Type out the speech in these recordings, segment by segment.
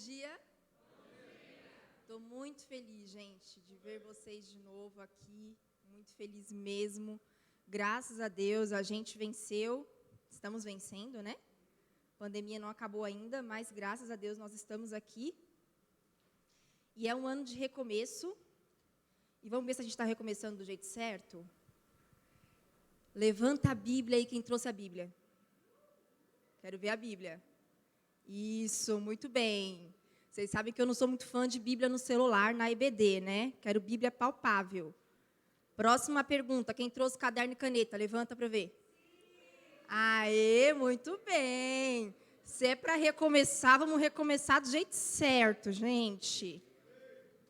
dia. Estou muito feliz, gente, de ver vocês de novo aqui. Muito feliz mesmo. Graças a Deus, a gente venceu. Estamos vencendo, né? A pandemia não acabou ainda, mas graças a Deus nós estamos aqui. E é um ano de recomeço. E vamos ver se a gente está recomeçando do jeito certo? Levanta a Bíblia aí, quem trouxe a Bíblia. Quero ver a Bíblia. Isso, muito bem. Vocês sabem que eu não sou muito fã de Bíblia no celular, na EBD, né? Quero Bíblia palpável. Próxima pergunta, quem trouxe caderno e caneta? Levanta para ver. Aê, muito bem. Se é para recomeçar, vamos recomeçar do jeito certo, gente.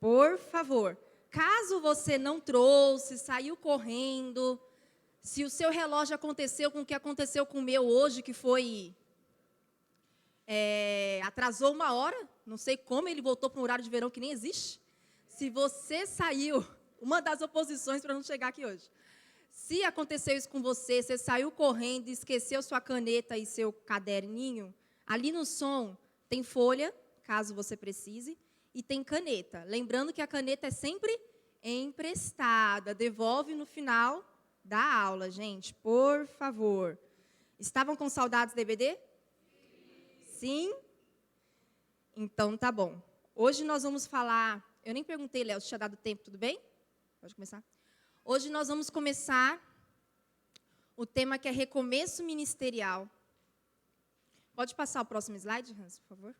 Por favor. Caso você não trouxe, saiu correndo, se o seu relógio aconteceu com o que aconteceu com o meu hoje, que foi... atrasou 1 hora, não sei como, ele voltou para um horário de verão que nem existe. Se você saiu, uma das oposições para não chegar aqui hoje. Se aconteceu isso com você, você saiu correndo e esqueceu sua caneta e seu caderninho, ali no som tem folha, caso você precise, e tem caneta. Lembrando que a caneta é sempre emprestada, devolve no final da aula, gente, por favor. Estavam com saudades do EBD? Sim? Então, tá bom. Hoje nós vamos falar... Eu nem perguntei, Léo, se tinha dado tempo, tudo bem? Pode começar? Hoje nós vamos começar o tema que é recomeço ministerial. Pode passar o próximo slide, Hans, por favor?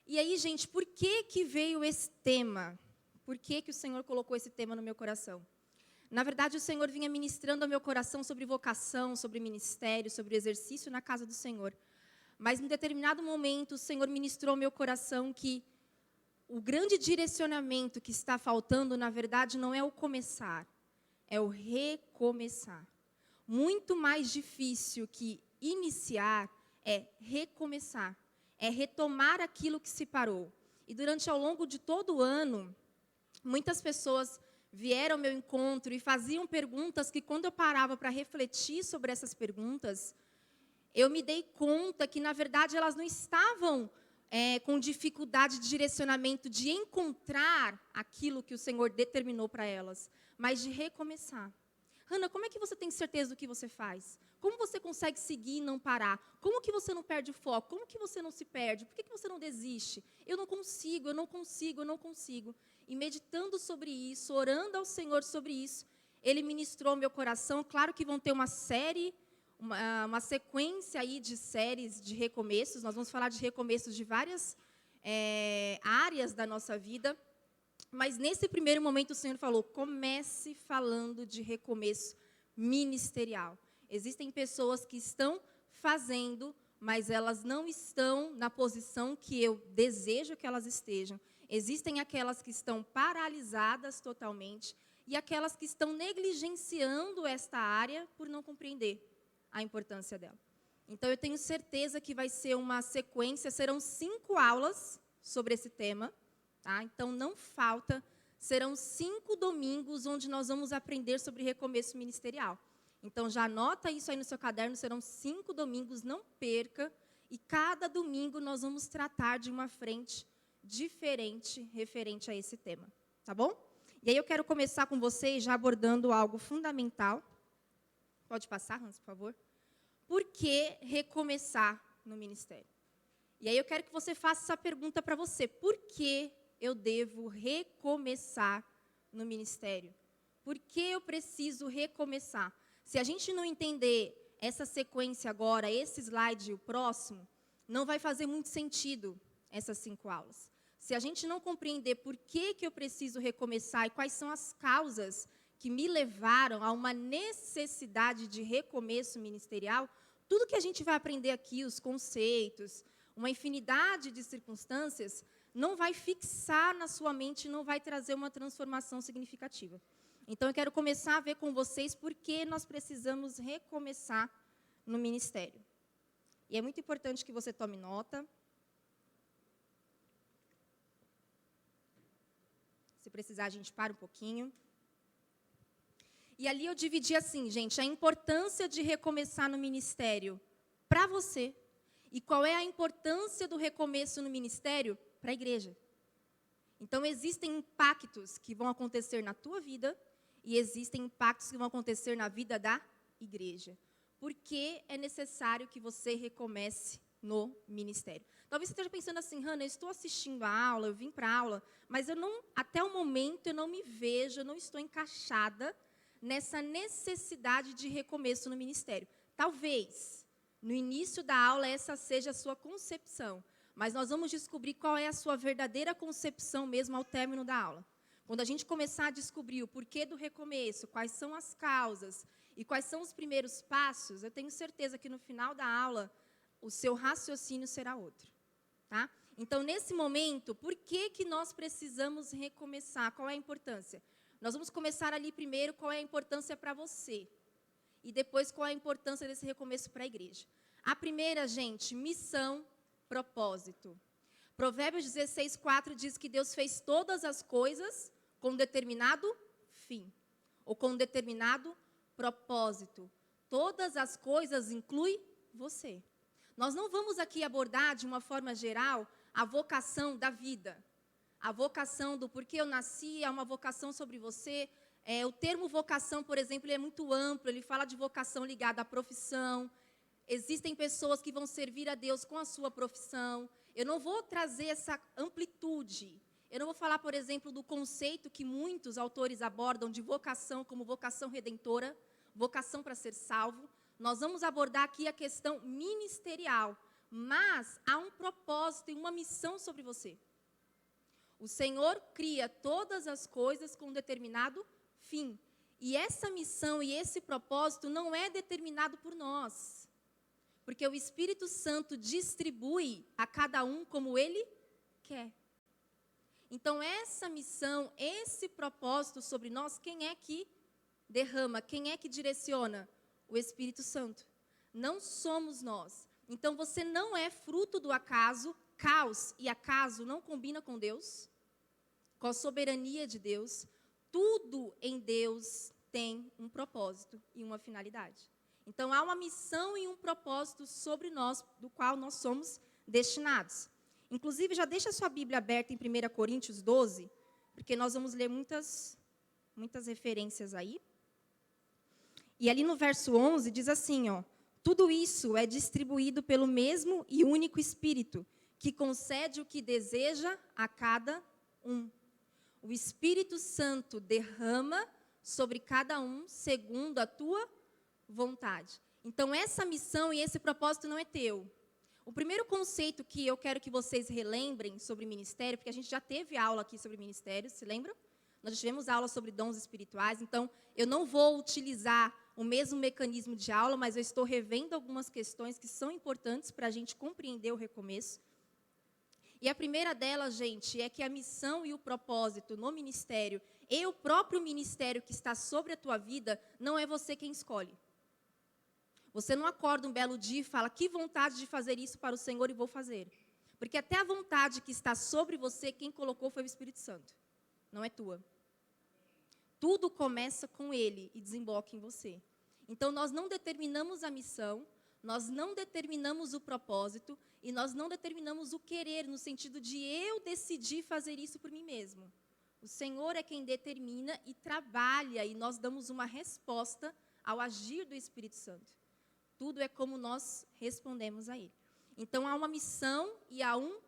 E aí, gente, por que veio esse tema? Por que o Senhor colocou esse tema no meu coração? Na verdade, o Senhor vinha ministrando ao meu coração sobre vocação, sobre ministério, sobre exercício na casa do Senhor. Mas, em determinado momento, o Senhor ministrou ao meu coração que o grande direcionamento que está faltando, na verdade, não é o começar, é o recomeçar. Muito mais difícil que iniciar é recomeçar, é retomar aquilo que se parou. E durante ao longo de todo o ano, muitas pessoas vieram ao meu encontro e faziam perguntas que, quando eu parava para refletir sobre essas perguntas, eu me dei conta que, na verdade, elas não estavam com dificuldade de direcionamento, de encontrar aquilo que o Senhor determinou para elas, mas de recomeçar. Hannah, como é que você tem certeza do que você faz? Como você consegue seguir e não parar? Como que você não perde o foco? Como que você não se perde? Por que você não desiste? Eu não consigo, eu não consigo, eu não consigo. E meditando sobre isso, orando ao Senhor sobre isso, Ele ministrou ao meu coração. Claro que vão ter uma série... Uma sequência aí de séries de recomeços. Nós vamos falar de recomeços de várias áreas da nossa vida. Mas, nesse primeiro momento, o Senhor falou, comece falando de recomeço ministerial. Existem pessoas que estão fazendo, mas elas não estão na posição que eu desejo que elas estejam. Existem aquelas que estão paralisadas totalmente e aquelas que estão negligenciando esta área por não compreender a importância dela. Então, eu tenho certeza que vai ser uma sequência, serão 5 aulas sobre esse tema, tá? Então, não falta, serão 5 domingos onde nós vamos aprender sobre recomeço ministerial. Então, já anota isso aí no seu caderno, serão 5 domingos, não perca, e cada domingo nós vamos tratar de uma frente diferente referente a esse tema, tá bom? E aí eu quero começar com vocês já abordando algo fundamental. Pode passar, Hans, por favor? Por que recomeçar no ministério? E aí eu quero que você faça essa pergunta para você. Por que eu devo recomeçar no ministério? Por que eu preciso recomeçar? Se a gente não entender essa sequência agora, esse slide e o próximo, não vai fazer muito sentido essas 5 aulas. Se a gente não compreender por que eu preciso recomeçar e quais são as causas que me levaram a uma necessidade de recomeço ministerial, tudo que a gente vai aprender aqui, os conceitos, uma infinidade de circunstâncias, não vai fixar na sua mente, não vai trazer uma transformação significativa. Então, eu quero começar a ver com vocês por que nós precisamos recomeçar no ministério. E é muito importante que você tome nota. Se precisar, a gente para um pouquinho. E ali eu dividi assim, gente, a importância de recomeçar no ministério para você E qual é a importância do recomeço no ministério para a igreja? Então, existem impactos que vão acontecer na tua vida e existem impactos que vão acontecer na vida da igreja. Por que é necessário que você recomece no ministério? Talvez você esteja pensando assim, Hannah, eu estou assistindo a aula, eu vim para a aula, mas até o momento eu não me vejo, eu não estou encaixada nessa necessidade de recomeço no ministério. Talvez, no início da aula, essa seja a sua concepção, mas nós vamos descobrir qual é a sua verdadeira concepção mesmo ao término da aula. Quando a gente começar a descobrir o porquê do recomeço, quais são as causas e quais são os primeiros passos, eu tenho certeza que no final da aula, o seu raciocínio será outro. Tá? Então, nesse momento, por que nós precisamos recomeçar? Qual é a importância? Nós vamos começar ali primeiro qual é a importância para você. E depois qual é a importância desse recomeço para a igreja. A primeira, gente, missão, propósito. Provérbios 16:4 diz que Deus fez todas as coisas com determinado fim. Ou com determinado propósito. Todas as coisas inclui você. Nós não vamos aqui abordar de uma forma geral a vocação da vida. A vocação do porquê eu nasci é uma vocação sobre você. O termo vocação, por exemplo, ele é muito amplo. Ele fala de vocação ligada à profissão. Existem pessoas que vão servir a Deus com a sua profissão. Eu não vou trazer essa amplitude. Eu não vou falar, por exemplo, do conceito que muitos autores abordam de vocação como vocação redentora, vocação para ser salvo. Nós vamos abordar aqui a questão ministerial, mas há um propósito e uma missão sobre você. O Senhor cria todas as coisas com um determinado fim. E essa missão e esse propósito não é determinado por nós. Porque o Espírito Santo distribui a cada um como Ele quer. Então, essa missão, esse propósito sobre nós, quem é que derrama? Quem é que direciona? O Espírito Santo. Não somos nós. Então, você não é fruto do acaso. Caos e acaso não combina com Deus, com a soberania de Deus. Tudo em Deus tem um propósito e uma finalidade. Então, há uma missão e um propósito sobre nós, do qual nós somos destinados. Inclusive, já deixa a sua Bíblia aberta em 1 Coríntios 12, porque nós vamos ler muitas referências aí. E ali no verso 11 diz assim, ó, tudo isso é distribuído pelo mesmo e único Espírito, que concede o que deseja a cada um. O Espírito Santo derrama sobre cada um segundo a tua vontade. Então, essa missão e esse propósito não é teu. O primeiro conceito que eu quero que vocês relembrem sobre ministério, porque a gente já teve aula aqui sobre ministério, se lembram? Nós já tivemos aula sobre dons espirituais, então eu não vou utilizar o mesmo mecanismo de aula, mas eu estou revendo algumas questões que são importantes para a gente compreender o recomeço. E a primeira delas, gente, é que a missão e o propósito no ministério, e o próprio ministério que está sobre a tua vida, não é você quem escolhe. Você não acorda um belo dia e fala, que vontade de fazer isso para o Senhor e vou fazer. Porque até a vontade que está sobre você, quem colocou foi o Espírito Santo. Não é tua. Tudo começa com Ele e desemboca em você. Então, nós não determinamos a missão, nós não determinamos o propósito e nós não determinamos o querer, no sentido de eu decidir fazer isso por mim mesmo. O Senhor é quem determina e trabalha e nós damos uma resposta ao agir do Espírito Santo. Tudo é como nós respondemos a Ele. Então, há uma missão e há um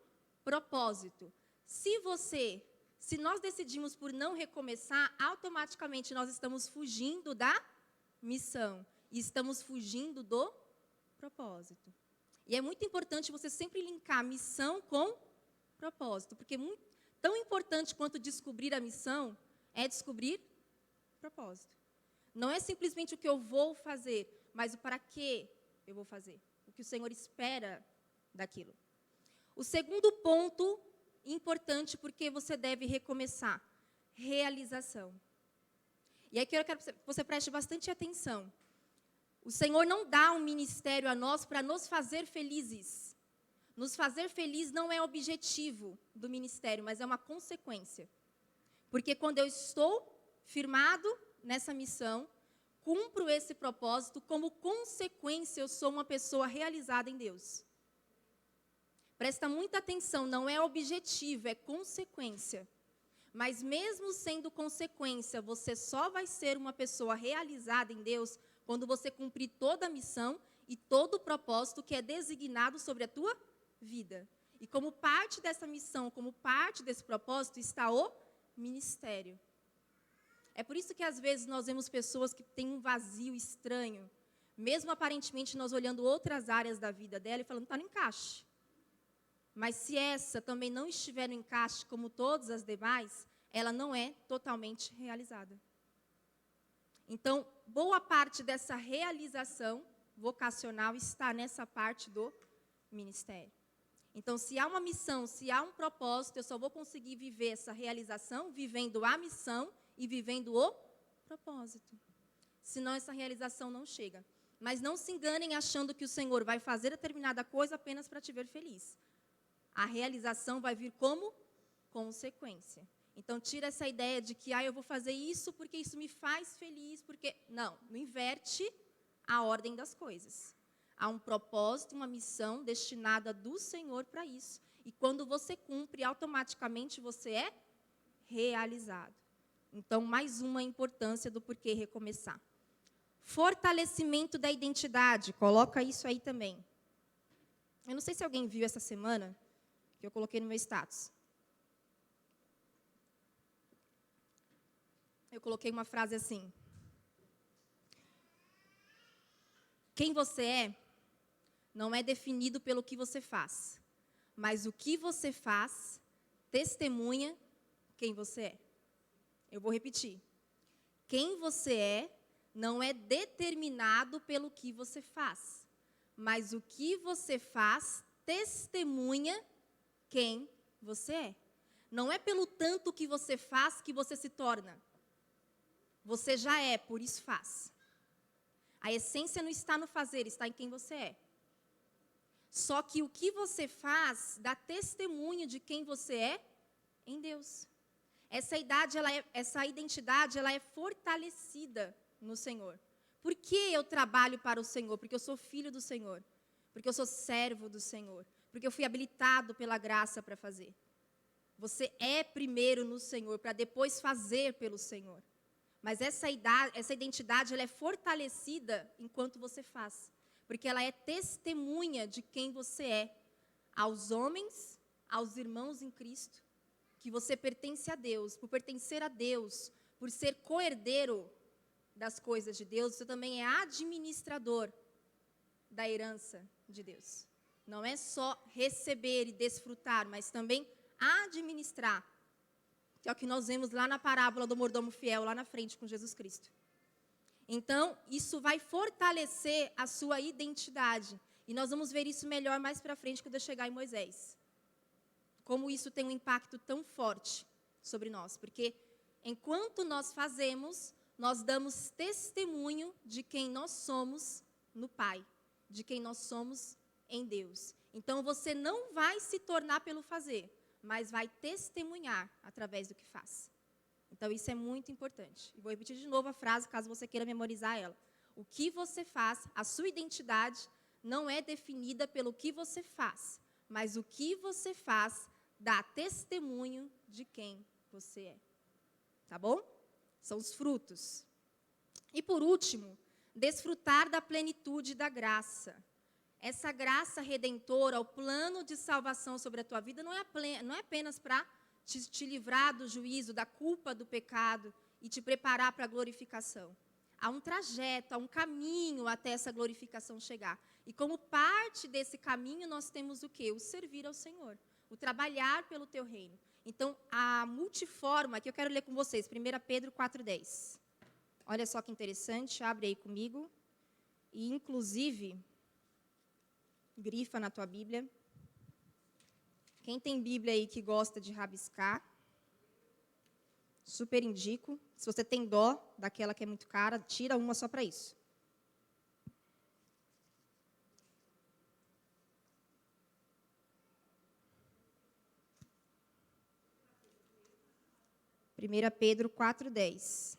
propósito. Se nós decidimos por não recomeçar, automaticamente nós estamos fugindo da missão e estamos fugindo do propósito. E é muito importante você sempre linkar missão com propósito, porque tão importante quanto descobrir a missão é descobrir propósito. Não é simplesmente o que eu vou fazer, mas o para que eu vou fazer, o que o Senhor espera daquilo. O segundo ponto importante porque você deve recomeçar, realização. E aqui eu quero que você preste bastante atenção. O Senhor não dá um ministério a nós para nos fazer felizes. Nos fazer feliz não é objetivo do ministério, mas é uma consequência. Porque quando eu estou firmado nessa missão, cumpro esse propósito, como consequência eu sou uma pessoa realizada em Deus. Presta muita atenção, não é objetivo, é consequência. Mas mesmo sendo consequência, você só vai ser uma pessoa realizada em Deus quando você cumprir toda a missão e todo o propósito que é designado sobre a tua vida. E como parte dessa missão, como parte desse propósito, está o ministério. É por isso que às vezes nós vemos pessoas que têm um vazio estranho, mesmo aparentemente nós olhando outras áreas da vida dela e falando, está no encaixe. Mas se essa também não estiver no encaixe, como todas as demais, ela não é totalmente realizada. Então, boa parte dessa realização vocacional está nessa parte do ministério. Então, se há uma missão, se há um propósito, eu só vou conseguir viver essa realização vivendo a missão e vivendo o propósito. Senão, essa realização não chega. Mas não se enganem achando que o Senhor vai fazer determinada coisa apenas para te ver feliz. A realização vai vir como consequência. Então, tira essa ideia de que eu vou fazer isso porque isso me faz feliz, porque... Não inverte a ordem das coisas. Há um propósito, uma missão destinada do Senhor para isso. E quando você cumpre, automaticamente você é realizado. Então, mais uma importância do porquê recomeçar. Fortalecimento da identidade. Coloca isso aí também. Eu não sei se alguém viu essa semana, que eu coloquei no meu status. Eu coloquei uma frase assim. Quem você é não é definido pelo que você faz, mas o que você faz testemunha quem você é. Eu vou repetir. Quem você é não é determinado pelo que você faz, mas o que você faz testemunha quem você é. Não é pelo tanto que você faz que você se torna. Você já é, por isso faz. A essência não está no fazer, está em quem você é. Só que o que você faz dá testemunho de quem você é em Deus. Essa identidade ela é fortalecida no Senhor. Por que eu trabalho para o Senhor? Porque eu sou filho do Senhor. Porque eu sou servo do Senhor. Porque eu fui habilitado pela graça para fazer. Você é primeiro no Senhor, para depois fazer pelo Senhor. Mas essa identidade ela é fortalecida enquanto você faz. Porque ela é testemunha de quem você é. Aos homens, aos irmãos em Cristo. Que você pertence a Deus. Por pertencer a Deus, por ser coerdeiro das coisas de Deus, você também é administrador da herança de Deus. Não é só receber e desfrutar, mas também administrar. Que é o que nós vemos lá na parábola do mordomo fiel, lá na frente com Jesus Cristo. Então, isso vai fortalecer a sua identidade. E nós vamos ver isso melhor mais para frente quando eu chegar em Moisés. Como isso tem um impacto tão forte sobre nós. Porque enquanto nós fazemos, nós damos testemunho de quem nós somos no Pai. De quem nós somos em Deus. Então, você não vai se tornar pelo fazer, mas vai testemunhar através do que faz. Então, isso é muito importante. E vou repetir de novo a frase, caso você queira memorizar ela. O que você faz, a sua identidade, não é definida pelo que você faz, mas o que você faz dá testemunho de quem você é. Tá bom? São os frutos. E por último, desfrutar da plenitude da graça. Essa graça redentora, o plano de salvação sobre a tua vida, não é apenas para te livrar do juízo, da culpa do pecado e te preparar para a glorificação. Há um trajeto, há um caminho até essa glorificação chegar. E como parte desse caminho, nós temos o quê? O servir ao Senhor, o trabalhar pelo teu reino. Então, a multiforma, que eu quero ler com vocês, 1 Pedro 4,10. Olha só que interessante, abre aí comigo. E, inclusive, grifa na tua Bíblia. Quem tem Bíblia aí que gosta de rabiscar, super indico. Se você tem dó daquela que é muito cara, tira uma só para isso. Primeira Pedro 4,10.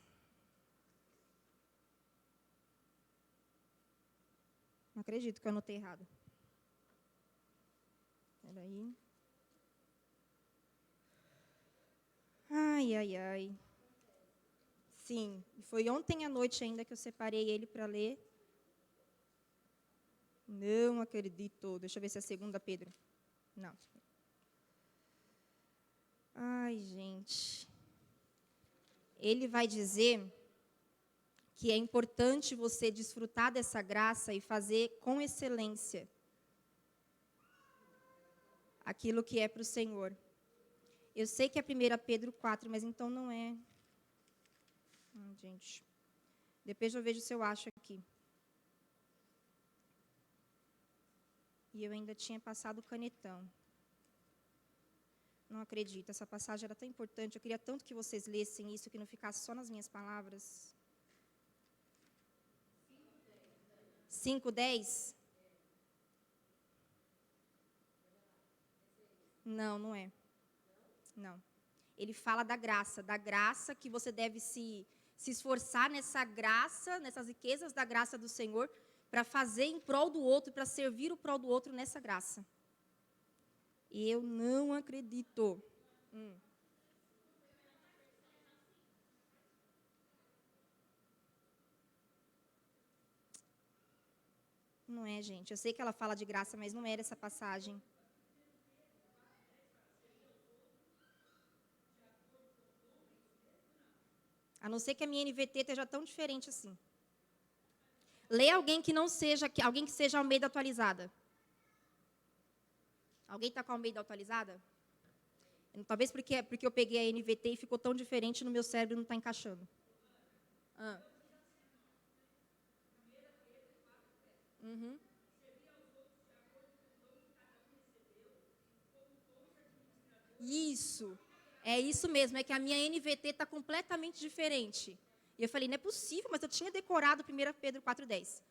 Não acredito que eu anotei errado. Peraí. Ai, ai, ai. Sim, foi ontem à noite ainda que eu separei ele para ler. Não acredito. Deixa eu ver se é 2 Pedro. Não. Ai, gente. Ele vai dizer que é importante você desfrutar dessa graça e fazer com excelência aquilo que é para o Senhor. Eu sei que é 1 Pedro 4, mas então não é. Gente. Depois eu vejo se eu acho aqui. E eu ainda tinha passado o canetão. Não acredito, essa passagem era tão importante. Eu queria tanto que vocês lessem isso, que não ficasse só nas minhas palavras. 5:10? Não, não é. Não. Ele fala da graça que você deve se esforçar nessa graça, nessas riquezas da graça do Senhor, para fazer em prol do outro, para servir o prol do outro nessa graça. Eu não acredito. Não é, gente. Eu sei que ela fala de graça, mas não era essa passagem. A não ser que a minha NVT esteja tão diferente assim. Lê alguém que não seja, alguém que seja Almeida atualizada. Alguém está com a Almeida atualizada? Talvez porque eu peguei a NVT e ficou tão diferente no meu cérebro, não está encaixando. Uhum. Isso. É isso mesmo, é que a minha NVT está completamente diferente. E eu falei, não é possível, mas eu tinha decorado 1 Pedro 4:10.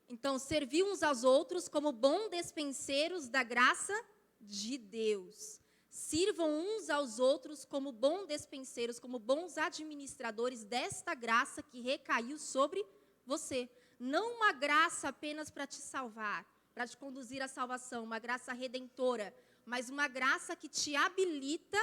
Então, servir uns aos outros como bons despenseiros da graça de Deus. Sirvam uns aos outros como bons despenseiros, como bons administradores desta graça que recaiu sobre você. Não uma graça apenas para te salvar, para te conduzir à salvação, uma graça redentora, mas uma graça que te habilita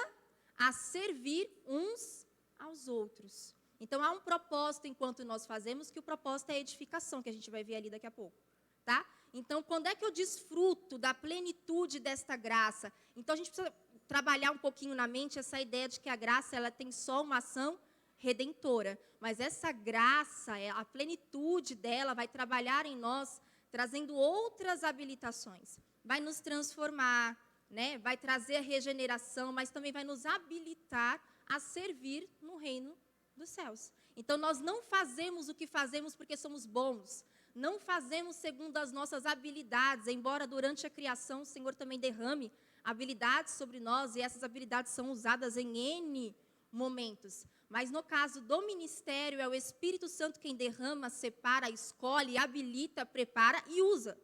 a servir uns aos outros. Então, há um propósito enquanto nós fazemos, que o propósito é a edificação, que a gente vai ver ali daqui a pouco. Tá? Então, quando é que eu desfruto da plenitude desta graça? Então, a gente precisa trabalhar um pouquinho na mente essa ideia de que a graça ela tem só uma ação redentora. Mas essa graça, a plenitude dela vai trabalhar em nós, trazendo outras habilitações. Vai nos transformar, né? Vai trazer a regeneração, mas também vai nos habilitar a servir no reino dos céus. Então, nós não fazemos o que fazemos porque somos bons. Não fazemos segundo as nossas habilidades, embora durante a criação o Senhor também derrame habilidades sobre nós, e essas habilidades são usadas em N momentos. Mas no caso do ministério, é o Espírito Santo quem derrama, separa, escolhe, habilita, prepara e usa.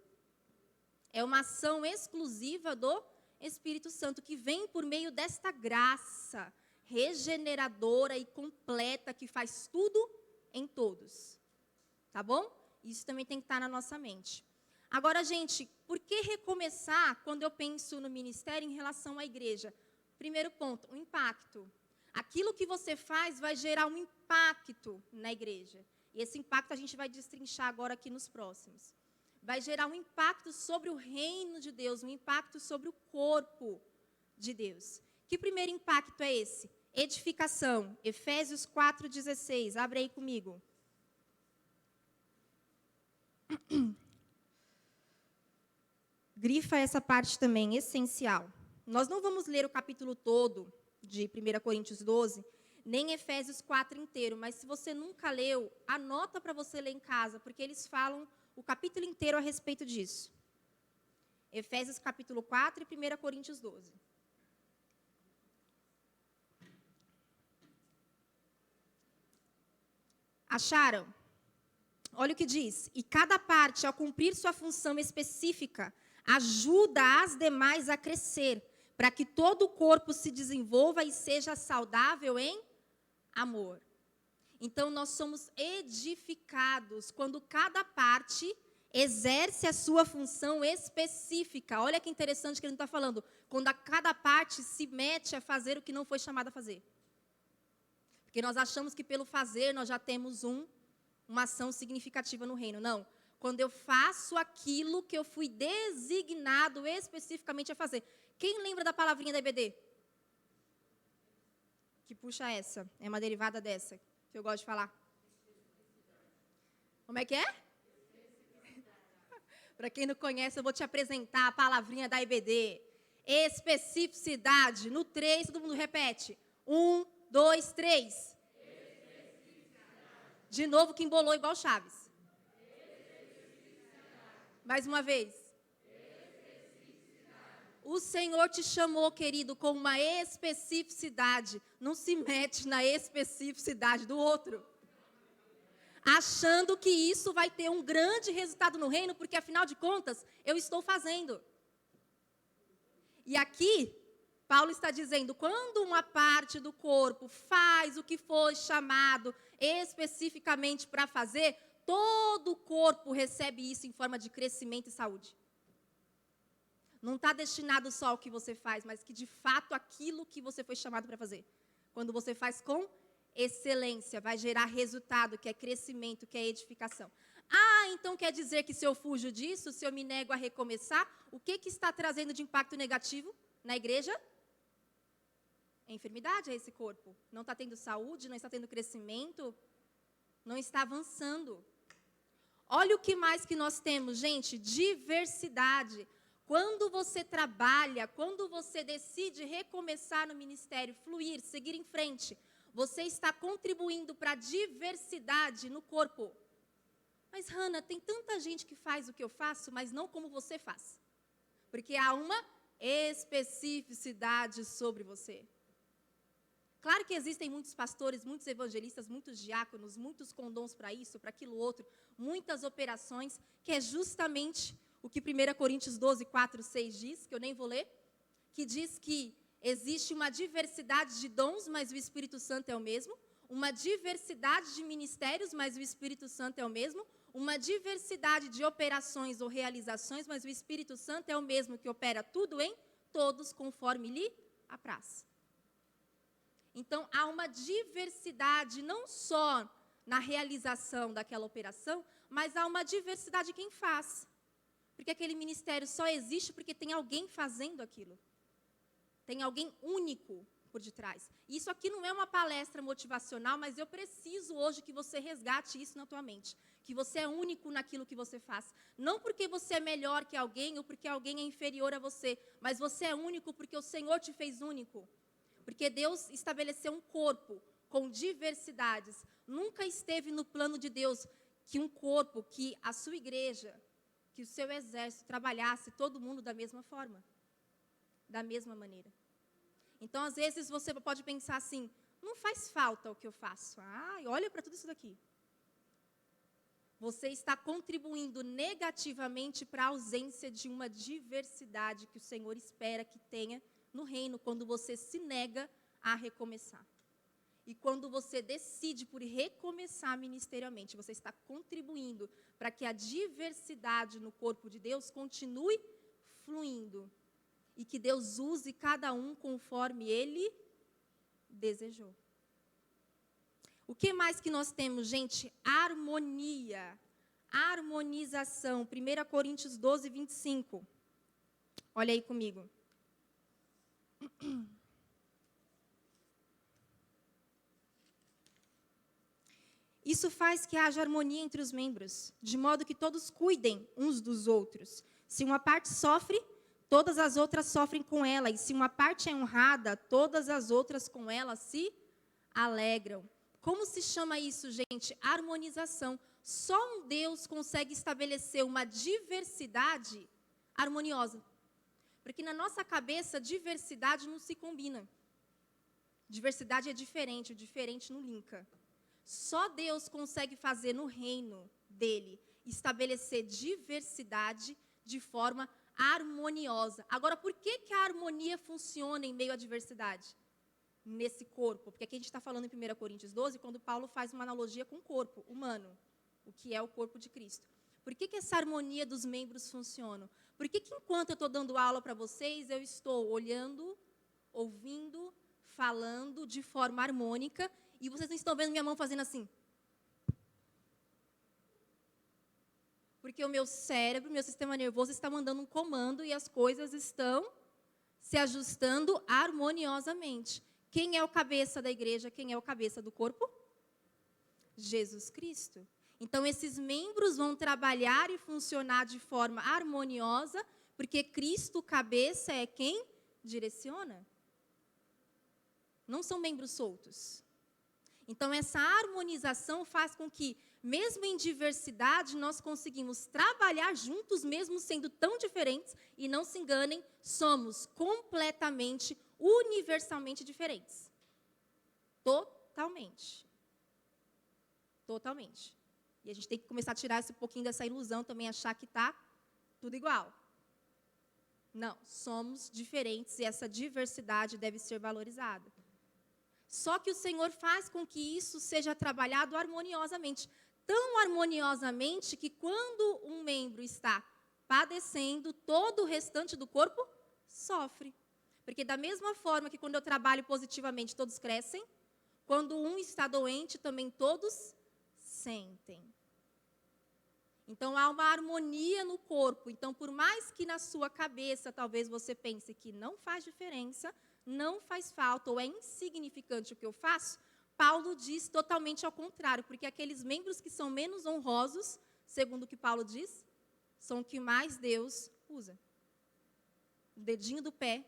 É uma ação exclusiva do Espírito Santo, que vem por meio desta graça regeneradora e completa, que faz tudo em todos. Tá bom? Isso também tem que estar na nossa mente. Agora, gente, por que recomeçar quando eu penso no ministério em relação à igreja? Primeiro ponto, o impacto. Aquilo que você faz vai gerar um impacto na igreja. E esse impacto a gente vai destrinchar agora aqui nos próximos. Vai gerar um impacto sobre o reino de Deus, um impacto sobre o corpo de Deus. Que primeiro impacto é esse? Edificação. Efésios 4:16. Abre aí comigo. Grifa essa parte também, essencial. Nós não vamos ler o capítulo todo de 1 Coríntios 12, nem Efésios 4 inteiro, mas se você nunca leu, anota para você ler em casa, porque eles falam o capítulo inteiro a respeito disso. Efésios capítulo 4 e 1 Coríntios 12. Acharam? Olha o que diz. E cada parte, ao cumprir sua função específica, ajuda as demais a crescer, para que todo o corpo se desenvolva e seja saudável em amor. Então, nós somos edificados quando cada parte exerce a sua função específica. Olha que interessante que ele não está falando. Quando a cada parte se mete a fazer o que não foi chamado a fazer. Porque nós achamos que pelo fazer nós já temos uma ação significativa no reino. Não. Quando eu faço aquilo que eu fui designado especificamente a fazer. Quem lembra da palavrinha da EBD? Que puxa essa. É uma derivada dessa que eu gosto de falar. Como é que é? Para quem não conhece, eu vou te apresentar a palavrinha da EBD. Especificidade. No 3, todo mundo repete. 1, 2, 3. De novo que embolou igual Chaves. Mais uma vez. O Senhor te chamou, querido, com uma especificidade. Não se mete na especificidade do outro. Achando que isso vai ter um grande resultado no reino, porque afinal de contas, eu estou fazendo. E aqui, Paulo está dizendo, quando uma parte do corpo faz o que foi chamado especificamente para fazer, todo o corpo recebe isso em forma de crescimento e saúde. Não está destinado só ao que você faz, mas que de fato aquilo que você foi chamado para fazer. Quando você faz com excelência, vai gerar resultado, que é crescimento, que é edificação. Ah, então quer dizer que se eu fujo disso, se eu me nego a recomeçar, o que está trazendo de impacto negativo na igreja? É enfermidade a esse corpo. Não está tendo saúde, não está tendo crescimento, não está avançando. Olha o que mais que nós temos, gente, diversidade. Quando você trabalha, quando você decide recomeçar no ministério, fluir, seguir em frente, você está contribuindo para a diversidade no corpo. Mas, Hannah, tem tanta gente que faz o que eu faço, mas não como você faz. Porque há uma especificidade sobre você. Claro que existem muitos pastores, muitos evangelistas, muitos diáconos, muitos condons para isso, para aquilo outro, muitas operações, que é justamente o que 1 Coríntios 12, 4, 6 diz, que eu nem vou ler, que diz que existe uma diversidade de dons, mas o Espírito Santo é o mesmo. Uma diversidade de ministérios, mas o Espírito Santo é o mesmo. Uma diversidade de operações ou realizações, mas o Espírito Santo é o mesmo que opera tudo em todos conforme lhe apraz. Então, há uma diversidade não só na realização daquela operação, mas há uma diversidade de quem faz. Porque aquele ministério só existe porque tem alguém fazendo aquilo. Tem alguém único por detrás. E isso aqui não é uma palestra motivacional, mas eu preciso hoje que você resgate isso na tua mente. Que você é único naquilo que você faz. Não porque você é melhor que alguém ou porque alguém é inferior a você, mas você é único porque o Senhor te fez único. Porque Deus estabeleceu um corpo com diversidades. Nunca esteve no plano de Deus que um corpo, que a sua igreja, que o seu exército trabalhasse todo mundo da mesma forma. Da mesma maneira. Então, às vezes, você pode pensar assim, não faz falta o que eu faço. Olha para tudo isso daqui. Você está contribuindo negativamente para a ausência de uma diversidade que o Senhor espera que tenha no reino, quando você se nega a recomeçar. E quando você decide por recomeçar ministerialmente, você está contribuindo para que a diversidade no corpo de Deus continue fluindo. E que Deus use cada um conforme Ele desejou. O que mais que nós temos, gente? Harmonia. Harmonização. 1 Coríntios 12, 25. Olha aí comigo. Isso faz que haja harmonia entre os membros, de modo que todos cuidem uns dos outros. Se uma parte sofre, todas as outras sofrem com ela. E se uma parte é honrada, todas as outras com ela se alegram. Como se chama isso, gente? Harmonização. Só um Deus consegue estabelecer uma diversidade harmoniosa. Porque na nossa cabeça, diversidade não se combina. Diversidade é diferente, o diferente não linka. Só Deus consegue fazer no reino dele, estabelecer diversidade de forma harmoniosa. Agora, por que a harmonia funciona em meio à diversidade? Nesse corpo. Porque aqui a gente está falando em 1 Coríntios 12, quando Paulo faz uma analogia com o corpo humano, o que é o corpo de Cristo. Por que essa harmonia dos membros funciona? Por que enquanto eu estou dando aula para vocês, eu estou olhando, ouvindo, falando de forma harmônica, e vocês não estão vendo minha mão fazendo assim? Porque o meu cérebro, meu sistema nervoso está mandando um comando e as coisas estão se ajustando harmoniosamente. Quem é o cabeça da igreja? Quem é o cabeça do corpo? Jesus Cristo. Então, esses membros vão trabalhar e funcionar de forma harmoniosa, porque Cristo, cabeça, é quem direciona. Não são membros soltos. Então, essa harmonização faz com que, mesmo em diversidade, nós conseguimos trabalhar juntos, mesmo sendo tão diferentes, e não se enganem, somos completamente, universalmente diferentes. Totalmente. Totalmente. E a gente tem que começar a tirar esse pouquinho dessa ilusão também, achar que está tudo igual. Não, somos diferentes e essa diversidade deve ser valorizada. Só que o Senhor faz com que isso seja trabalhado harmoniosamente. Tão harmoniosamente que quando um membro está padecendo, todo o restante do corpo sofre. Porque da mesma forma que quando eu trabalho positivamente, todos crescem, quando um está doente, também todos sentem. Então, há uma harmonia no corpo. Então, por mais que na sua cabeça, talvez você pense que não faz diferença, não faz falta ou é insignificante o que eu faço, Paulo diz totalmente ao contrário, porque aqueles membros que são menos honrosos, segundo o que Paulo diz, são o que mais Deus usa. O dedinho do pé,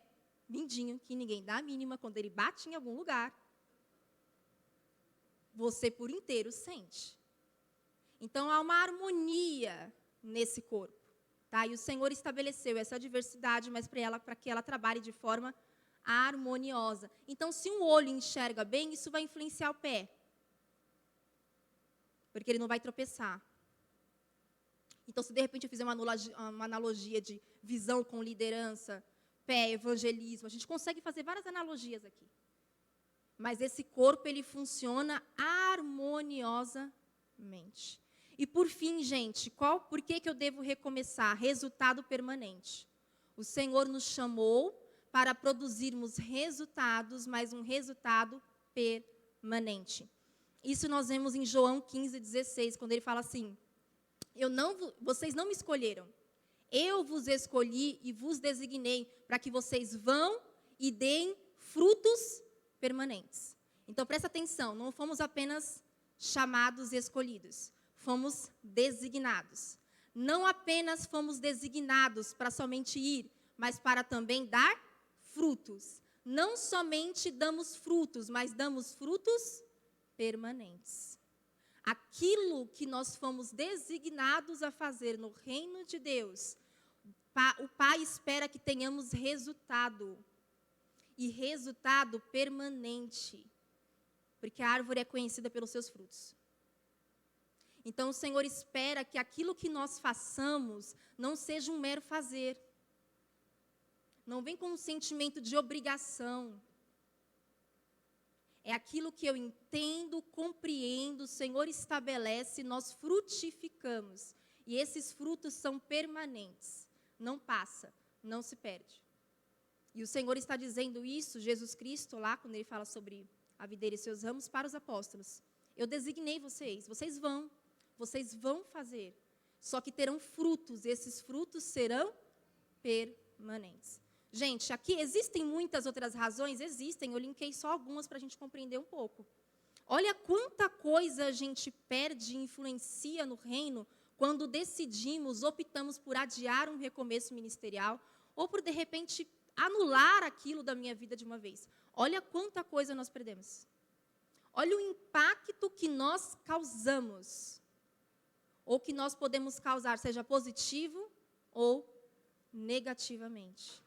mindinho, que ninguém dá a mínima, quando ele bate em algum lugar, você por inteiro sente. Então, há uma harmonia nesse corpo. Tá? E o Senhor estabeleceu essa diversidade, mas para que ela trabalhe de forma harmoniosa. Então, se um olho enxerga bem, isso vai influenciar o pé. Porque ele não vai tropeçar. Então, se de repente eu fizer uma analogia de visão com liderança, pé, evangelismo, a gente consegue fazer várias analogias aqui. Mas esse corpo, ele funciona harmoniosamente. E por fim, gente, por que eu devo recomeçar? Resultado permanente. O Senhor nos chamou para produzirmos resultados, mas um resultado permanente. Isso nós vemos em João 15:16, quando ele fala assim: vocês não me escolheram, eu vos escolhi e vos designei para que vocês vão e deem frutos permanentes. Então, presta atenção, não fomos apenas chamados e escolhidos, fomos designados. Não apenas fomos designados para somente ir, mas para também dar frutos. Não somente damos frutos, mas damos frutos permanentes. Aquilo que nós fomos designados a fazer no reino de Deus, o Pai espera que tenhamos resultado. E resultado permanente. Porque a árvore é conhecida pelos seus frutos. Então, o Senhor espera que aquilo que nós façamos não seja um mero fazer. Não vem com um sentimento de obrigação. É aquilo que eu entendo, compreendo, o Senhor estabelece, nós frutificamos. E esses frutos são permanentes. Não passa, não se perde. E o Senhor está dizendo isso, Jesus Cristo, lá, quando ele fala sobre a videira e seus ramos, para os apóstolos. Eu designei vocês, vocês vão fazer. Só que terão frutos, e esses frutos serão permanentes. Gente, aqui existem muitas outras razões? Existem, eu linkei só algumas para a gente compreender um pouco. Olha quanta coisa a gente perde e influencia no reino quando optamos por adiar um recomeço ministerial, ou por, de repente, anular aquilo da minha vida de uma vez. Olha quanta coisa nós perdemos. Olha o impacto que nós causamos. Ou que nós podemos causar, seja positivo ou negativamente.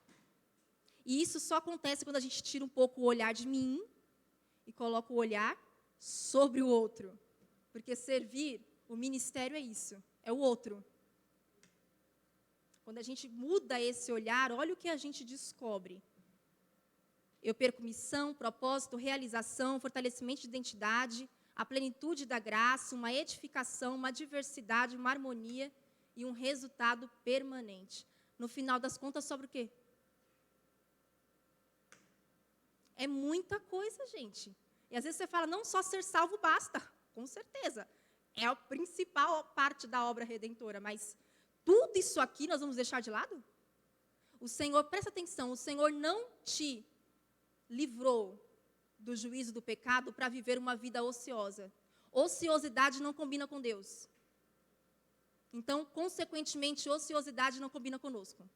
E isso só acontece quando a gente tira um pouco o olhar de mim e coloca o olhar sobre o outro. Porque servir, o ministério é isso, é o outro. Quando a gente muda esse olhar, olha o que a gente descobre. Eu perco missão, propósito, realização, fortalecimento de identidade, a plenitude da graça, uma edificação, uma diversidade, uma harmonia. e um resultado permanente. No final das contas, sobre o quê? É muita coisa, gente. E às vezes você fala, não só ser salvo basta. Com certeza. É a principal parte da obra redentora. Mas tudo isso aqui nós vamos deixar de lado? O Senhor, presta atenção, o Senhor não te livrou do juízo do pecado para viver uma vida ociosa. Ociosidade não combina com Deus. Então, consequentemente, ociosidade não combina conosco.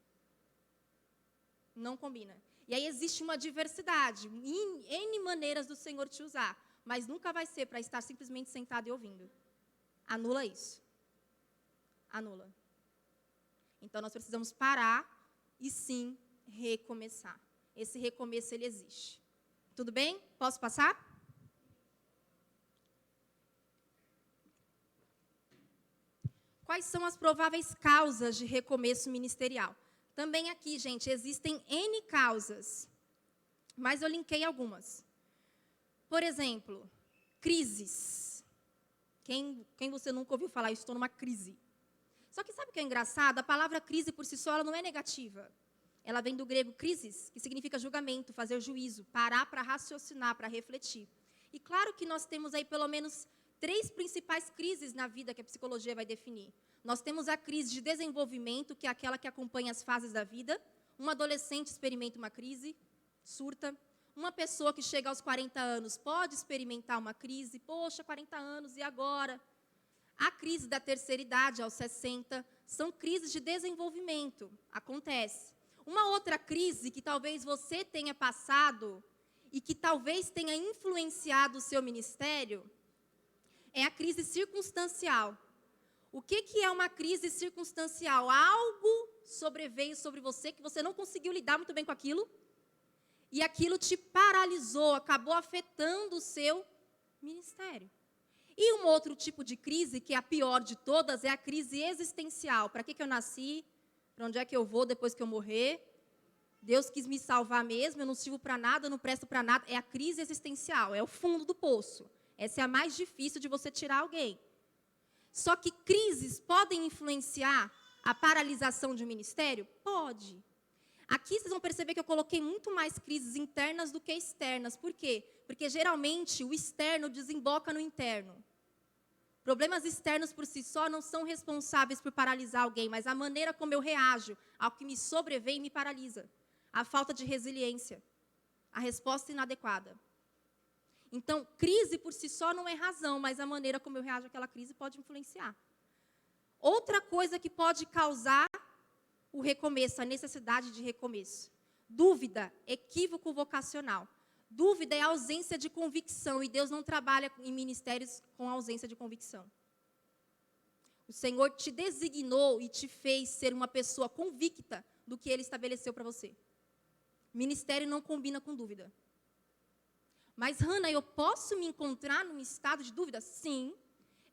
Não combina. E aí existe uma diversidade, N maneiras do Senhor te usar, mas nunca vai ser para estar simplesmente sentado e ouvindo. Anula isso. Anula. Então, nós precisamos parar e, sim, recomeçar. Esse recomeço, ele existe. Tudo bem? Posso passar? Quais são as prováveis causas de recomeço ministerial? Também aqui, gente, existem N causas, mas eu linkei algumas. Por exemplo, crises. Quem você nunca ouviu falar, estou numa crise. Só que sabe o que é engraçado? A palavra crise por si só ela não é negativa. Ela vem do grego crisis, que significa julgamento, fazer juízo, parar para raciocinar, para refletir. E claro que nós temos aí pelo menos 3 principais crises na vida que a psicologia vai definir. Nós temos a crise de desenvolvimento, que é aquela que acompanha as fases da vida. Um adolescente experimenta uma crise, surta. Uma pessoa que chega aos 40 anos pode experimentar uma crise. Poxa, 40 anos, e agora? A crise da terceira idade, aos 60, são crises de desenvolvimento. Acontece. Uma outra crise que talvez você tenha passado e que talvez tenha influenciado o seu ministério é a crise circunstancial. O que é uma crise circunstancial? Algo sobreveio sobre você que você não conseguiu lidar muito bem com aquilo e aquilo te paralisou, acabou afetando o seu ministério. E um outro tipo de crise, que é a pior de todas, é a crise existencial. Para que eu nasci? Para onde é que eu vou depois que eu morrer? Deus quis me salvar mesmo, eu não sirvo para nada, eu não presto para nada. É a crise existencial, é o fundo do poço. Essa é a mais difícil de você tirar alguém. Só que crises podem influenciar a paralisação de um ministério? Pode. Aqui vocês vão perceber que eu coloquei muito mais crises internas do que externas. Por quê? Porque geralmente o externo desemboca no interno. Problemas externos por si só não são responsáveis por paralisar alguém, mas a maneira como eu reajo ao que me sobrevém me paralisa. A falta de resiliência, a resposta inadequada. Então, crise por si só não é razão, mas a maneira como eu reajo àquela crise pode influenciar. Outra coisa que pode causar o recomeço, a necessidade de recomeço. Dúvida, equívoco vocacional. Dúvida é ausência de convicção, e Deus não trabalha em ministérios com ausência de convicção. O Senhor te designou e te fez ser uma pessoa convicta do que Ele estabeleceu para você. Ministério não combina com dúvida. Mas, Hannah, eu posso me encontrar num estado de dúvida? Sim.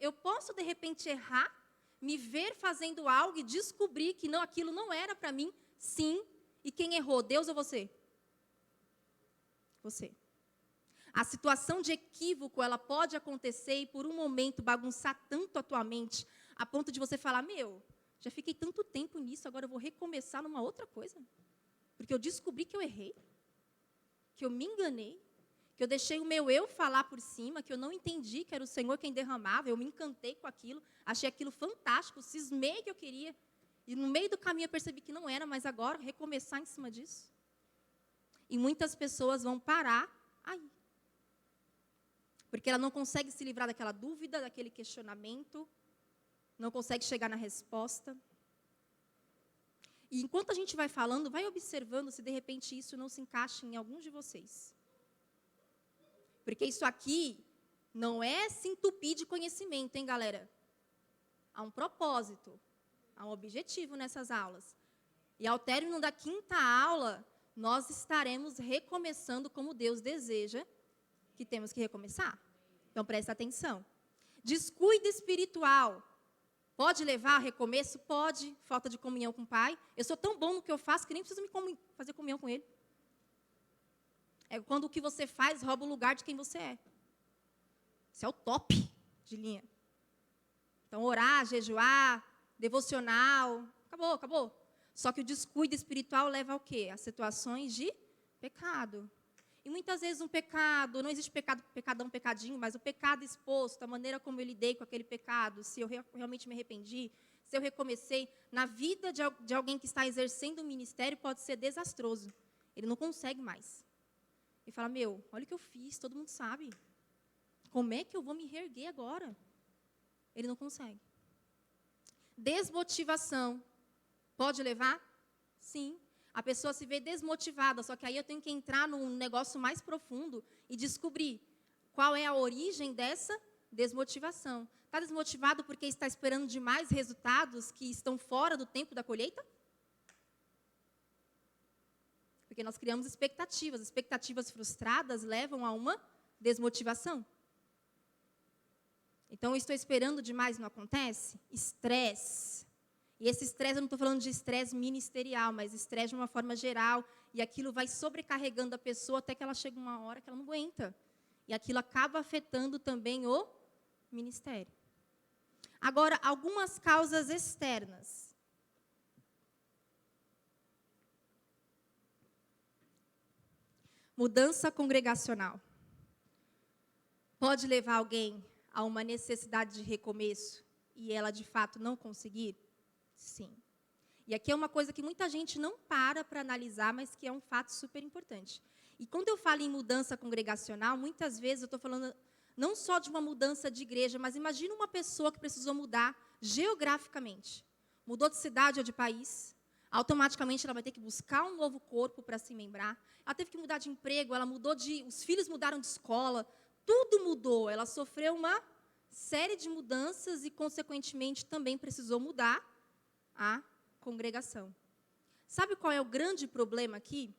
Eu posso, de repente, errar, me ver fazendo algo e descobrir que não, aquilo não era para mim? Sim. E quem errou, Deus ou você? Você. A situação de equívoco, ela pode acontecer e, por um momento, bagunçar tanto a tua mente, a ponto de você falar, já fiquei tanto tempo nisso, agora eu vou recomeçar numa outra coisa. Porque eu descobri que eu errei, que eu me enganei, que eu deixei o meu eu falar por cima, que eu não entendi que era o Senhor quem derramava, eu me encantei com aquilo, achei aquilo fantástico, cismei que eu queria, e no meio do caminho eu percebi que não era, mas agora recomeçar em cima disso. E muitas pessoas vão parar aí. Porque ela não consegue se livrar daquela dúvida, daquele questionamento, não consegue chegar na resposta. E enquanto a gente vai falando, vai observando se de repente isso não se encaixa em alguns de vocês. Porque isso aqui não é se entupir de conhecimento, hein, galera? Há um propósito, há um objetivo nessas aulas. E ao término da 5ª aula, nós estaremos recomeçando como Deus deseja que temos que recomeçar. Então, presta atenção. Descuido espiritual. Pode levar a recomeço? Pode. Falta de comunhão com o Pai. Eu sou tão bom no que eu faço que nem preciso fazer comunhão com Ele. É quando o que você faz rouba o lugar de quem você é. Isso é o top de linha. Então, orar, jejuar, devocional, acabou. Só que o descuido espiritual leva ao quê? A situações de pecado. E muitas vezes um pecado, não existe pecado, pecadão, pecadinho, mas o pecado exposto, a maneira como eu lidei com aquele pecado, se eu realmente me arrependi, se eu recomecei, na vida de alguém que está exercendo o ministério pode ser desastroso. Ele não consegue mais. Ele fala, olha o que eu fiz, todo mundo sabe. Como é que eu vou me reerguer agora? Ele não consegue. Desmotivação pode levar? Sim. A pessoa se vê desmotivada, só que aí eu tenho que entrar num negócio mais profundo e descobrir qual é a origem dessa desmotivação. Está desmotivado porque está esperando demais resultados que estão fora do tempo da colheita? Porque nós criamos expectativas. Expectativas frustradas levam a uma desmotivação. Então, eu estou esperando demais, não acontece? Estresse. E esse estresse, eu não estou falando de estresse ministerial, mas estresse de uma forma geral. E aquilo vai sobrecarregando a pessoa até que ela chega uma hora que ela não aguenta. E aquilo acaba afetando também o ministério. Agora, algumas causas externas. Mudança congregacional. Pode levar alguém a uma necessidade de recomeço e ela, de fato, não conseguir? Sim. E aqui é uma coisa que muita gente não para analisar, mas que é um fato super importante. E quando eu falo em mudança congregacional, muitas vezes eu estou falando não só de uma mudança de igreja, mas imagina uma pessoa que precisou mudar geograficamente. Mudou de cidade ou de país, automaticamente ela vai ter que buscar um novo corpo para se membrar. Ela teve que mudar de emprego, os filhos mudaram de escola, tudo mudou. Ela sofreu uma série de mudanças e, consequentemente, também precisou mudar a congregação. Sabe qual é o grande problema aqui?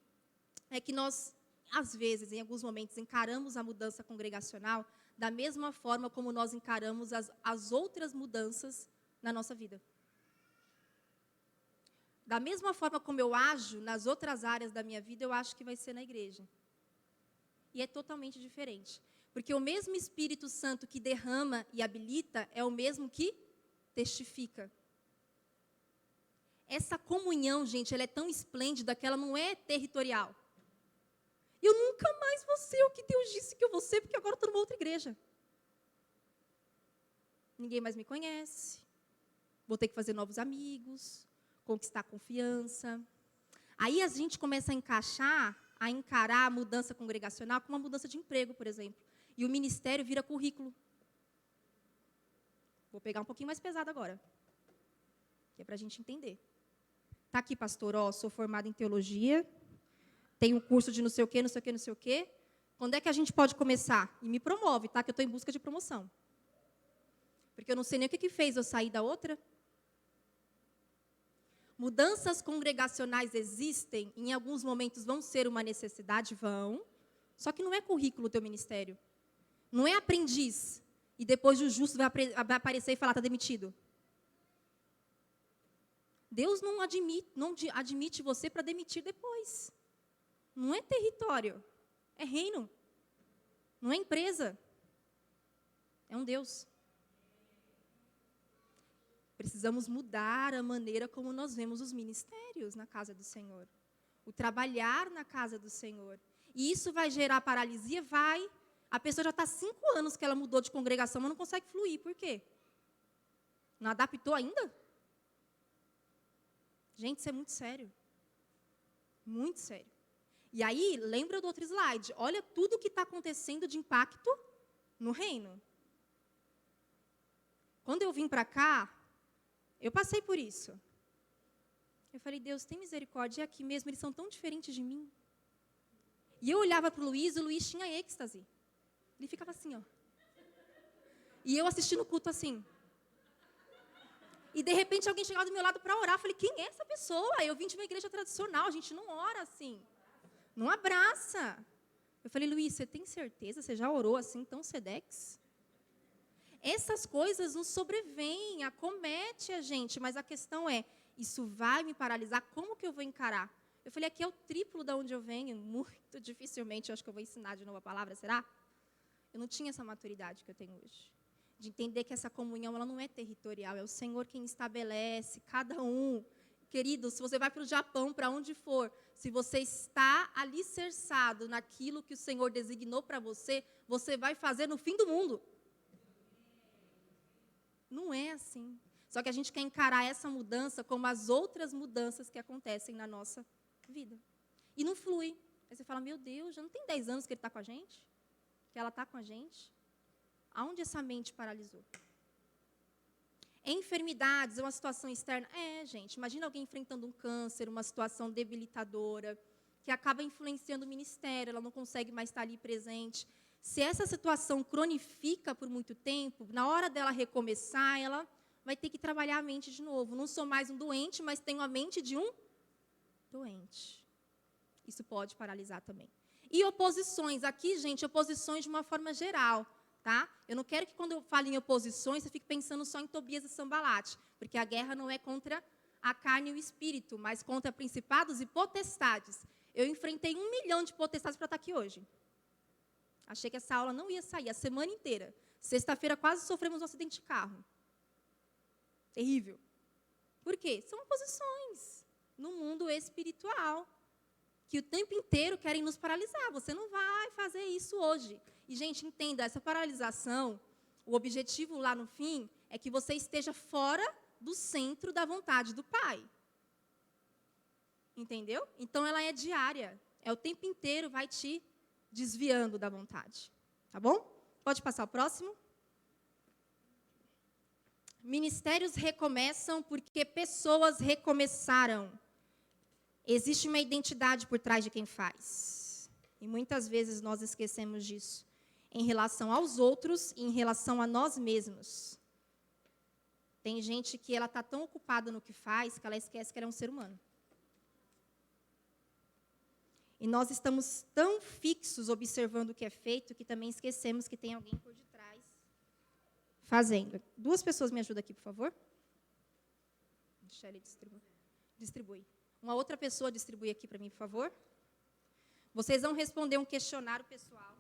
É que nós, às vezes, em alguns momentos, encaramos a mudança congregacional da mesma forma como nós encaramos as outras mudanças na nossa vida. Da mesma forma como eu ajo nas outras áreas da minha vida, eu acho que vai ser na igreja. E é totalmente diferente. Porque o mesmo Espírito Santo que derrama e habilita é o mesmo que testifica. Essa comunhão, gente, ela é tão esplêndida que ela não é territorial. Eu nunca mais vou ser o que Deus disse que eu vou ser, porque agora eu estou numa outra igreja. Ninguém mais me conhece. Vou ter que fazer novos amigos, conquistar confiança. Aí a gente começa a encarar a mudança congregacional como uma mudança de emprego, por exemplo. E o ministério vira currículo. Vou pegar um pouquinho mais pesado agora, que é para a gente entender. Está aqui, pastor, sou formada em teologia, tenho um curso de não sei o quê, não sei o quê, não sei o quê. Quando é que a gente pode começar? E me promove, tá? Que eu estou em busca de promoção. Porque eu não sei nem o que fez eu sair da outra. Mudanças congregacionais existem, em alguns momentos vão ser uma necessidade, vão. Só que não é currículo o teu ministério. Não é aprendiz. E depois o justo vai aparecer e falar, está demitido. Deus não admite você para demitir depois. Não é território, é reino. Não é empresa. É um Deus. Precisamos mudar a maneira como nós vemos os ministérios na casa do Senhor. O trabalhar na casa do Senhor. E isso vai gerar paralisia? Vai. A pessoa já está há 5 anos que ela mudou de congregação, mas não consegue fluir. Por quê? Não adaptou ainda? Gente, isso é muito sério. Muito sério. E aí, lembra do outro slide. Olha tudo o que está acontecendo de impacto no reino. Quando eu vim para cá, eu passei por isso. Eu falei, Deus, tem misericórdia, é aqui mesmo, eles são tão diferentes de mim. E eu olhava para o Luiz tinha êxtase. Ele ficava assim, ó. E eu assistindo o culto assim. E de repente alguém chegava do meu lado para orar. Eu falei, quem é essa pessoa? Eu vim de uma igreja tradicional, a gente não ora assim. Não abraça. Eu falei, Luiz, você tem certeza? Você já orou assim, tão sedex? Essas coisas nos sobrevêm, acomete a gente, mas a questão é, isso vai me paralisar? Como que eu vou encarar? Eu falei, aqui é o triplo de onde eu venho, muito dificilmente, eu acho que eu vou ensinar de novo a palavra, será? Eu não tinha essa maturidade que eu tenho hoje. de entender que essa comunhão ela não é territorial, é o Senhor quem estabelece, cada um. Querido, se você vai para o Japão, para onde for, se você está alicerçado naquilo que o Senhor designou para você, você vai fazer no fim do mundo. Não é assim. Só que a gente quer encarar essa mudança como as outras mudanças que acontecem na nossa vida. E não flui. Aí você fala, meu Deus, já não tem 10 anos que ele está com a gente? Que ela está com a gente? Aonde essa mente paralisou? Enfermidades, uma situação externa. Gente, imagina alguém enfrentando um câncer, uma situação debilitadora, que acaba influenciando o ministério, ela não consegue mais estar ali presente. Se essa situação cronifica por muito tempo, na hora dela recomeçar, ela vai ter que trabalhar a mente de novo. Não sou mais um doente, mas tenho a mente de um doente. Isso pode paralisar também. E oposições. Aqui, gente, oposições de uma forma geral. Tá? Eu não quero que quando eu falo em oposições, você fique pensando só em Tobias e Sambalate, porque a guerra não é contra a carne e o espírito, mas contra principados e potestades. Eu enfrentei 1 milhão de potestades para estar aqui hoje. Achei que essa aula não ia sair a semana inteira. Sexta-feira quase sofremos um acidente de carro. Terrível. Por quê? São oposições no mundo espiritual, que o tempo inteiro querem nos paralisar. Você não vai fazer isso hoje. E, gente, entenda, essa paralisação, o objetivo lá no fim é que você esteja fora do centro da vontade do Pai. Entendeu? Então, ela é diária. É o tempo inteiro, vai te desviando da vontade. Tá bom? Pode passar o próximo. Ministérios recomeçam porque pessoas recomeçaram. Existe uma identidade por trás de quem faz. E muitas vezes nós esquecemos disso. Em relação aos outros e em relação a nós mesmos. Tem gente que ela está tão ocupada no que faz que ela esquece que ela é um ser humano. E nós estamos tão fixos observando o que é feito que também esquecemos que tem alguém por detrás fazendo. 2 pessoas me ajudam aqui, por favor. Deixa ele distribui. Uma outra pessoa distribui aqui para mim, por favor. Vocês vão responder um questionário pessoal.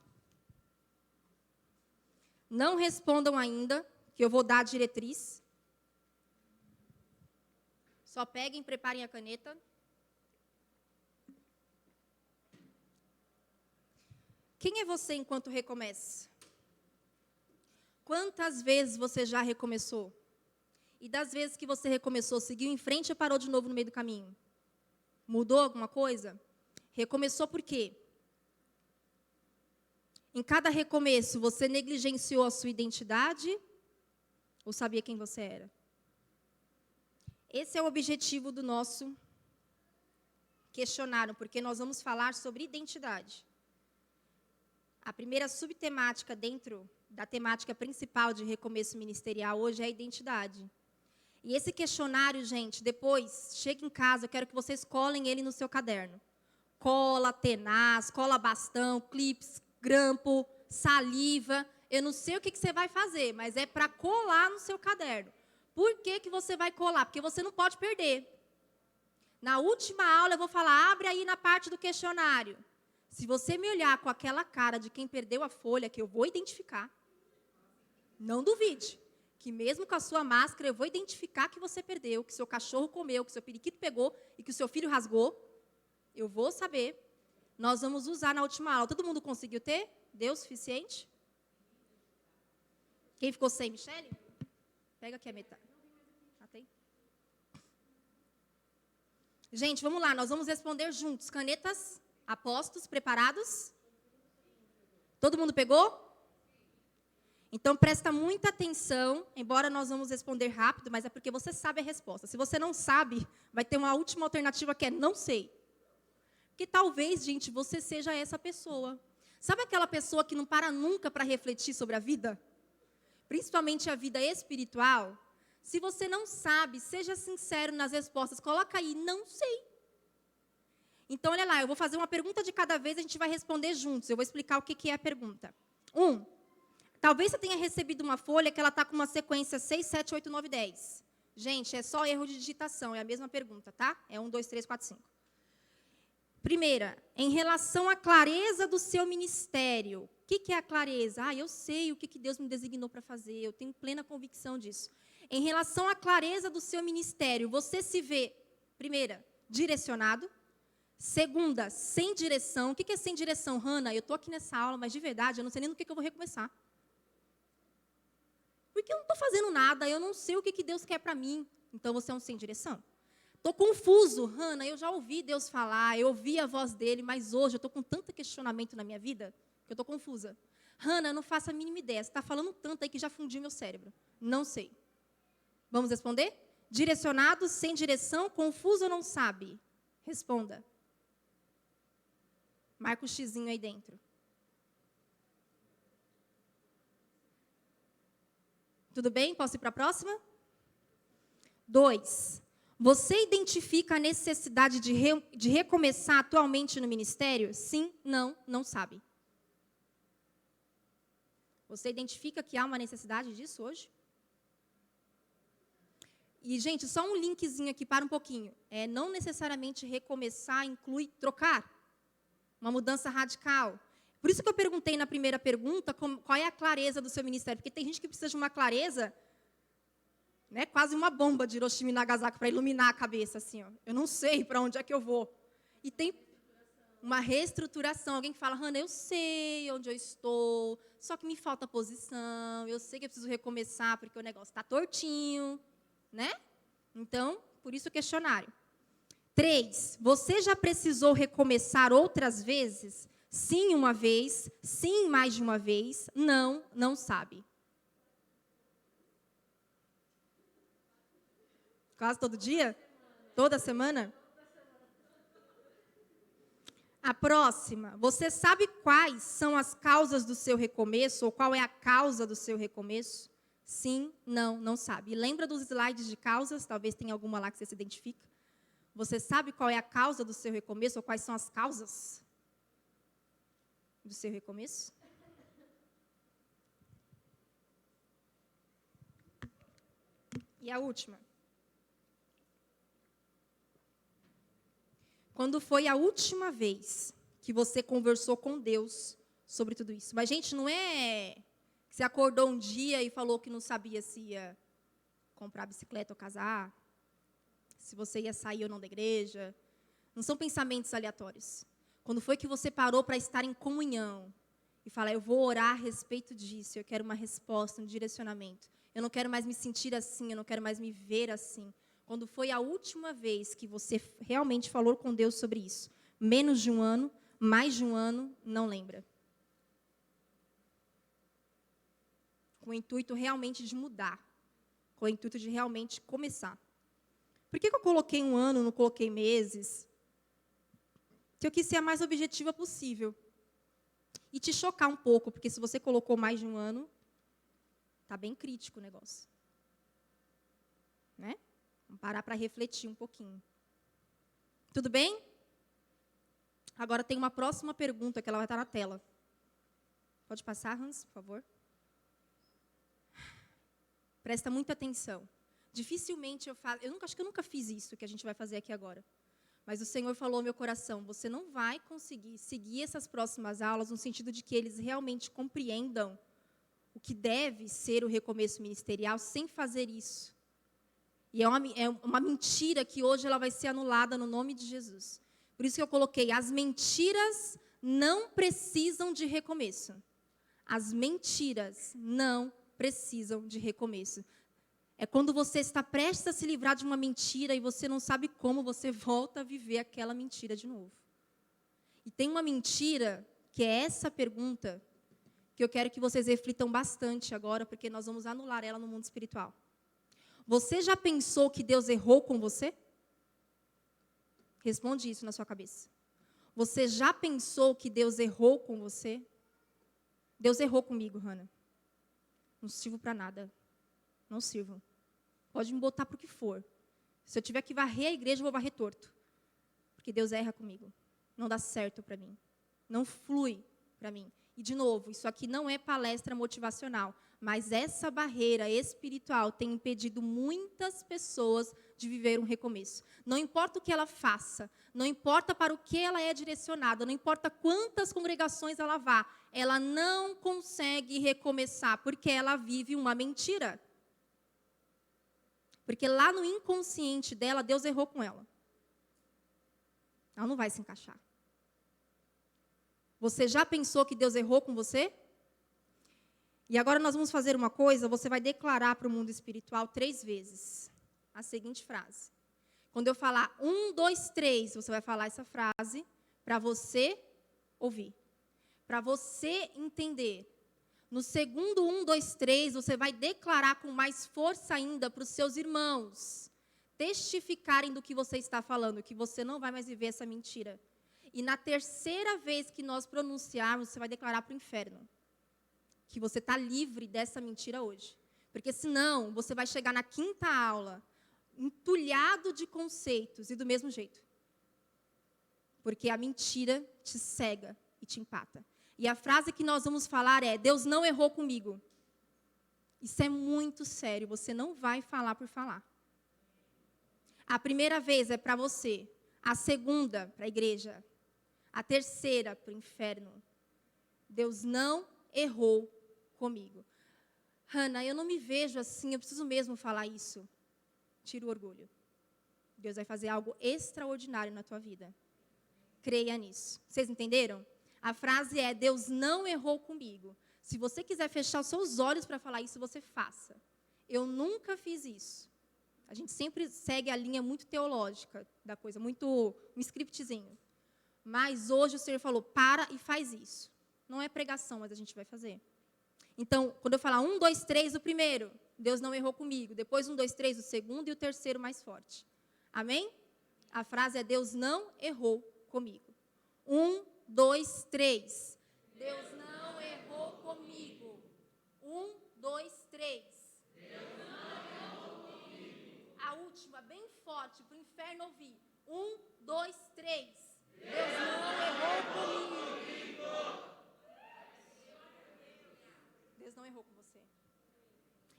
Não respondam ainda, que eu vou dar a diretriz. Só peguem, preparem a caneta. Quem é você enquanto recomeça? Quantas vezes você já recomeçou? E das vezes que você recomeçou, seguiu em frente ou parou de novo no meio do caminho? Mudou alguma coisa? Recomeçou por quê? Em cada recomeço, você negligenciou a sua identidade ou sabia quem você era? Esse é o objetivo do nosso questionário, porque nós vamos falar sobre identidade. A primeira subtemática dentro da temática principal de recomeço ministerial hoje é a identidade. E esse questionário, gente, depois, chega em casa, eu quero que vocês colem ele no seu caderno. Cola, tenaz, cola bastão, clips, grampo, saliva. Eu não sei o que você vai fazer, mas é para colar no seu caderno. Por que você vai colar? Porque você não pode perder. Na última aula eu vou falar, abre aí na parte do questionário. Se você me olhar com aquela cara de quem perdeu a folha, que eu vou identificar, não duvide, que mesmo com a sua máscara, eu vou identificar que você perdeu, que seu cachorro comeu, que seu periquito pegou e que o seu filho rasgou. Eu vou saber. Nós vamos usar na última aula. Todo mundo conseguiu ter? Deu o suficiente? Quem ficou sem, Michele? Pega aqui a metade. Ah, tem? Gente, vamos lá. Nós vamos responder juntos. Canetas, apostos, preparados? Todo mundo pegou? Então, presta muita atenção, embora nós vamos responder rápido, mas é porque você sabe a resposta. Se você não sabe, vai ter uma última alternativa que é não sei. Porque talvez, gente, você seja essa pessoa. Sabe aquela pessoa que não para nunca para refletir sobre a vida? Principalmente a vida espiritual? Se você não sabe, seja sincero nas respostas. Coloca aí, não sei. Então, olha lá, eu vou fazer uma pergunta de cada vez, a gente vai responder juntos. Eu vou explicar o que é a pergunta. 1. Talvez você tenha recebido uma folha que ela está com uma sequência 6, 7, 8, 9, 10. Gente, é só erro de digitação, é a mesma pergunta, tá? É 1, 2, 3, 4, 5. Primeira, em relação à clareza do seu ministério. O que é a clareza? Eu sei o que Deus me designou para fazer, eu tenho plena convicção disso. Em relação à clareza do seu ministério, você se vê, primeira, direcionado. Segunda, sem direção. O que é sem direção, Hannah? Eu estou aqui nessa aula, mas de verdade, eu não sei nem no que eu vou recomeçar. Porque eu não estou fazendo nada, eu não sei o que Deus quer para mim. Então, você é um sem direção. Estou confuso, Hannah, eu já ouvi Deus falar, eu ouvi a voz dele, mas hoje eu estou com tanto questionamento na minha vida, que eu estou confusa. Hannah, eu não faço a mínima ideia, você está falando tanto aí que já fundiu meu cérebro. Não sei. Vamos responder? Direcionado, sem direção, confuso ou não sabe? Responda. Marca o xizinho aí dentro. Tudo bem? Posso ir para a próxima? 2. Você identifica a necessidade de recomeçar atualmente no ministério? Sim, não sabe. Você identifica que há uma necessidade disso hoje? E, gente, só um linkzinho aqui, para um pouquinho. Não necessariamente recomeçar inclui trocar. Uma mudança radical. Por isso que eu perguntei na primeira pergunta qual é a clareza do seu ministério. Porque tem gente que precisa de uma clareza, né, quase uma bomba de Hiroshima e Nagasaki para iluminar a cabeça. Assim, ó. Eu não sei para onde é que eu vou. E tem uma reestruturação. Alguém que fala, Hannah, eu sei onde eu estou, só que me falta posição. Eu sei que eu preciso recomeçar porque o negócio está tortinho. Né? Então, por isso o questionário. 3. Você já precisou recomeçar outras vezes? Sim, uma vez. Sim, mais de uma vez. Não sabe. Quase todo dia? Toda semana? A próxima. Você sabe quais são as causas do seu recomeço? Ou qual é a causa do seu recomeço? Sim, não sabe. E lembra dos slides de causas? Talvez tenha alguma lá que você se identifica. Você sabe qual é a causa do seu recomeço? Ou quais são as causas do seu recomeço? E a última. Quando foi a última vez que você conversou com Deus sobre tudo isso? Mas, gente, não é que você acordou um dia e falou que não sabia se ia comprar bicicleta ou casar, se você ia sair ou não da igreja. Não são pensamentos aleatórios. Quando foi que você parou para estar em comunhão e falar, eu vou orar a respeito disso, eu quero uma resposta, um direcionamento. Eu não quero mais me sentir assim, eu não quero mais me ver assim. Quando foi a última vez que você realmente falou com Deus sobre isso? Menos de um ano, mais de um ano, não lembra. Com o intuito realmente de mudar. Com o intuito de realmente começar. Por que eu coloquei um ano, não coloquei meses? Que eu quis ser a mais objetiva possível. E te chocar um pouco, porque se você colocou mais de um ano, está bem crítico o negócio. Né? Vamos parar para refletir um pouquinho. Tudo bem? Agora tem uma próxima pergunta que ela vai estar na tela. Pode passar, Hans, por favor? Presta muita atenção. Dificilmente acho que eu nunca fiz isso que a gente vai fazer aqui agora. Mas o Senhor falou ao meu coração, você não vai conseguir seguir essas próximas aulas no sentido de que eles realmente compreendam o que deve ser o recomeço ministerial sem fazer isso. E é uma mentira que hoje ela vai ser anulada no nome de Jesus. Por isso que eu coloquei, as mentiras não precisam de recomeço. As mentiras não precisam de recomeço. É quando você está prestes a se livrar de uma mentira e você não sabe como, você volta a viver aquela mentira de novo. E tem uma mentira, que é essa pergunta, que eu quero que vocês reflitam bastante agora, porque nós vamos anular ela no mundo espiritual. Você já pensou que Deus errou com você? Responde isso na sua cabeça. Você já pensou que Deus errou com você? Deus errou comigo, Hannah. Não sirvo para nada. Não sirvo. Pode me botar para o que for. Se eu tiver que varrer a igreja, eu vou varrer torto. Porque Deus erra comigo. Não dá certo para mim. Não flui para mim. E, de novo, isso aqui não é palestra motivacional, mas essa barreira espiritual tem impedido muitas pessoas de viver um recomeço. Não importa o que ela faça, não importa para o que ela é direcionada, não importa quantas congregações ela vá, ela não consegue recomeçar, porque ela vive uma mentira. Porque lá no inconsciente dela, Deus errou com ela. Ela não vai se encaixar. Você já pensou que Deus errou com você? E agora nós vamos fazer uma coisa, você vai declarar para o mundo espiritual 3 vezes a seguinte frase. Quando eu falar 1, 2, 3, você vai falar essa frase para você ouvir, para você entender. No segundo 1, 2, 3, você vai declarar com mais força ainda para os seus irmãos testificarem do que você está falando, que você não vai mais viver essa mentira. E na terceira vez que nós pronunciarmos, você vai declarar para o inferno que você está livre dessa mentira hoje. Porque senão, você vai chegar na 5ª aula, entulhado de conceitos, e do mesmo jeito. Porque a mentira te cega e te empata. E a frase que nós vamos falar é, Deus não errou comigo. Isso é muito sério, você não vai falar por falar. A primeira vez é para você, a segunda para a igreja, a terceira para o inferno. Deus não errou comigo. Hannah, eu não me vejo assim, eu preciso mesmo falar isso. Tira o orgulho. Deus vai fazer algo extraordinário na tua vida. Creia nisso. Vocês entenderam? A frase é, Deus não errou comigo. Se você quiser fechar os seus olhos para falar isso, você faça. Eu nunca fiz isso. A gente sempre segue a linha muito teológica da coisa, muito um scriptzinho. Mas hoje o Senhor falou, para e faz isso. Não é pregação, mas a gente vai fazer. Então, quando eu falar 1, 2, 3, o primeiro, Deus não errou comigo. Depois 1, 2, 3, o segundo e o terceiro mais forte. Amém? A frase é, Deus não errou comigo. 1, 2, 3. Deus não errou comigo. 1, 2, 3. Deus não errou comigo. A última, bem forte, para o inferno ouvir. 1, 2, 3. Deus não errou comigo. Deus não errou com você.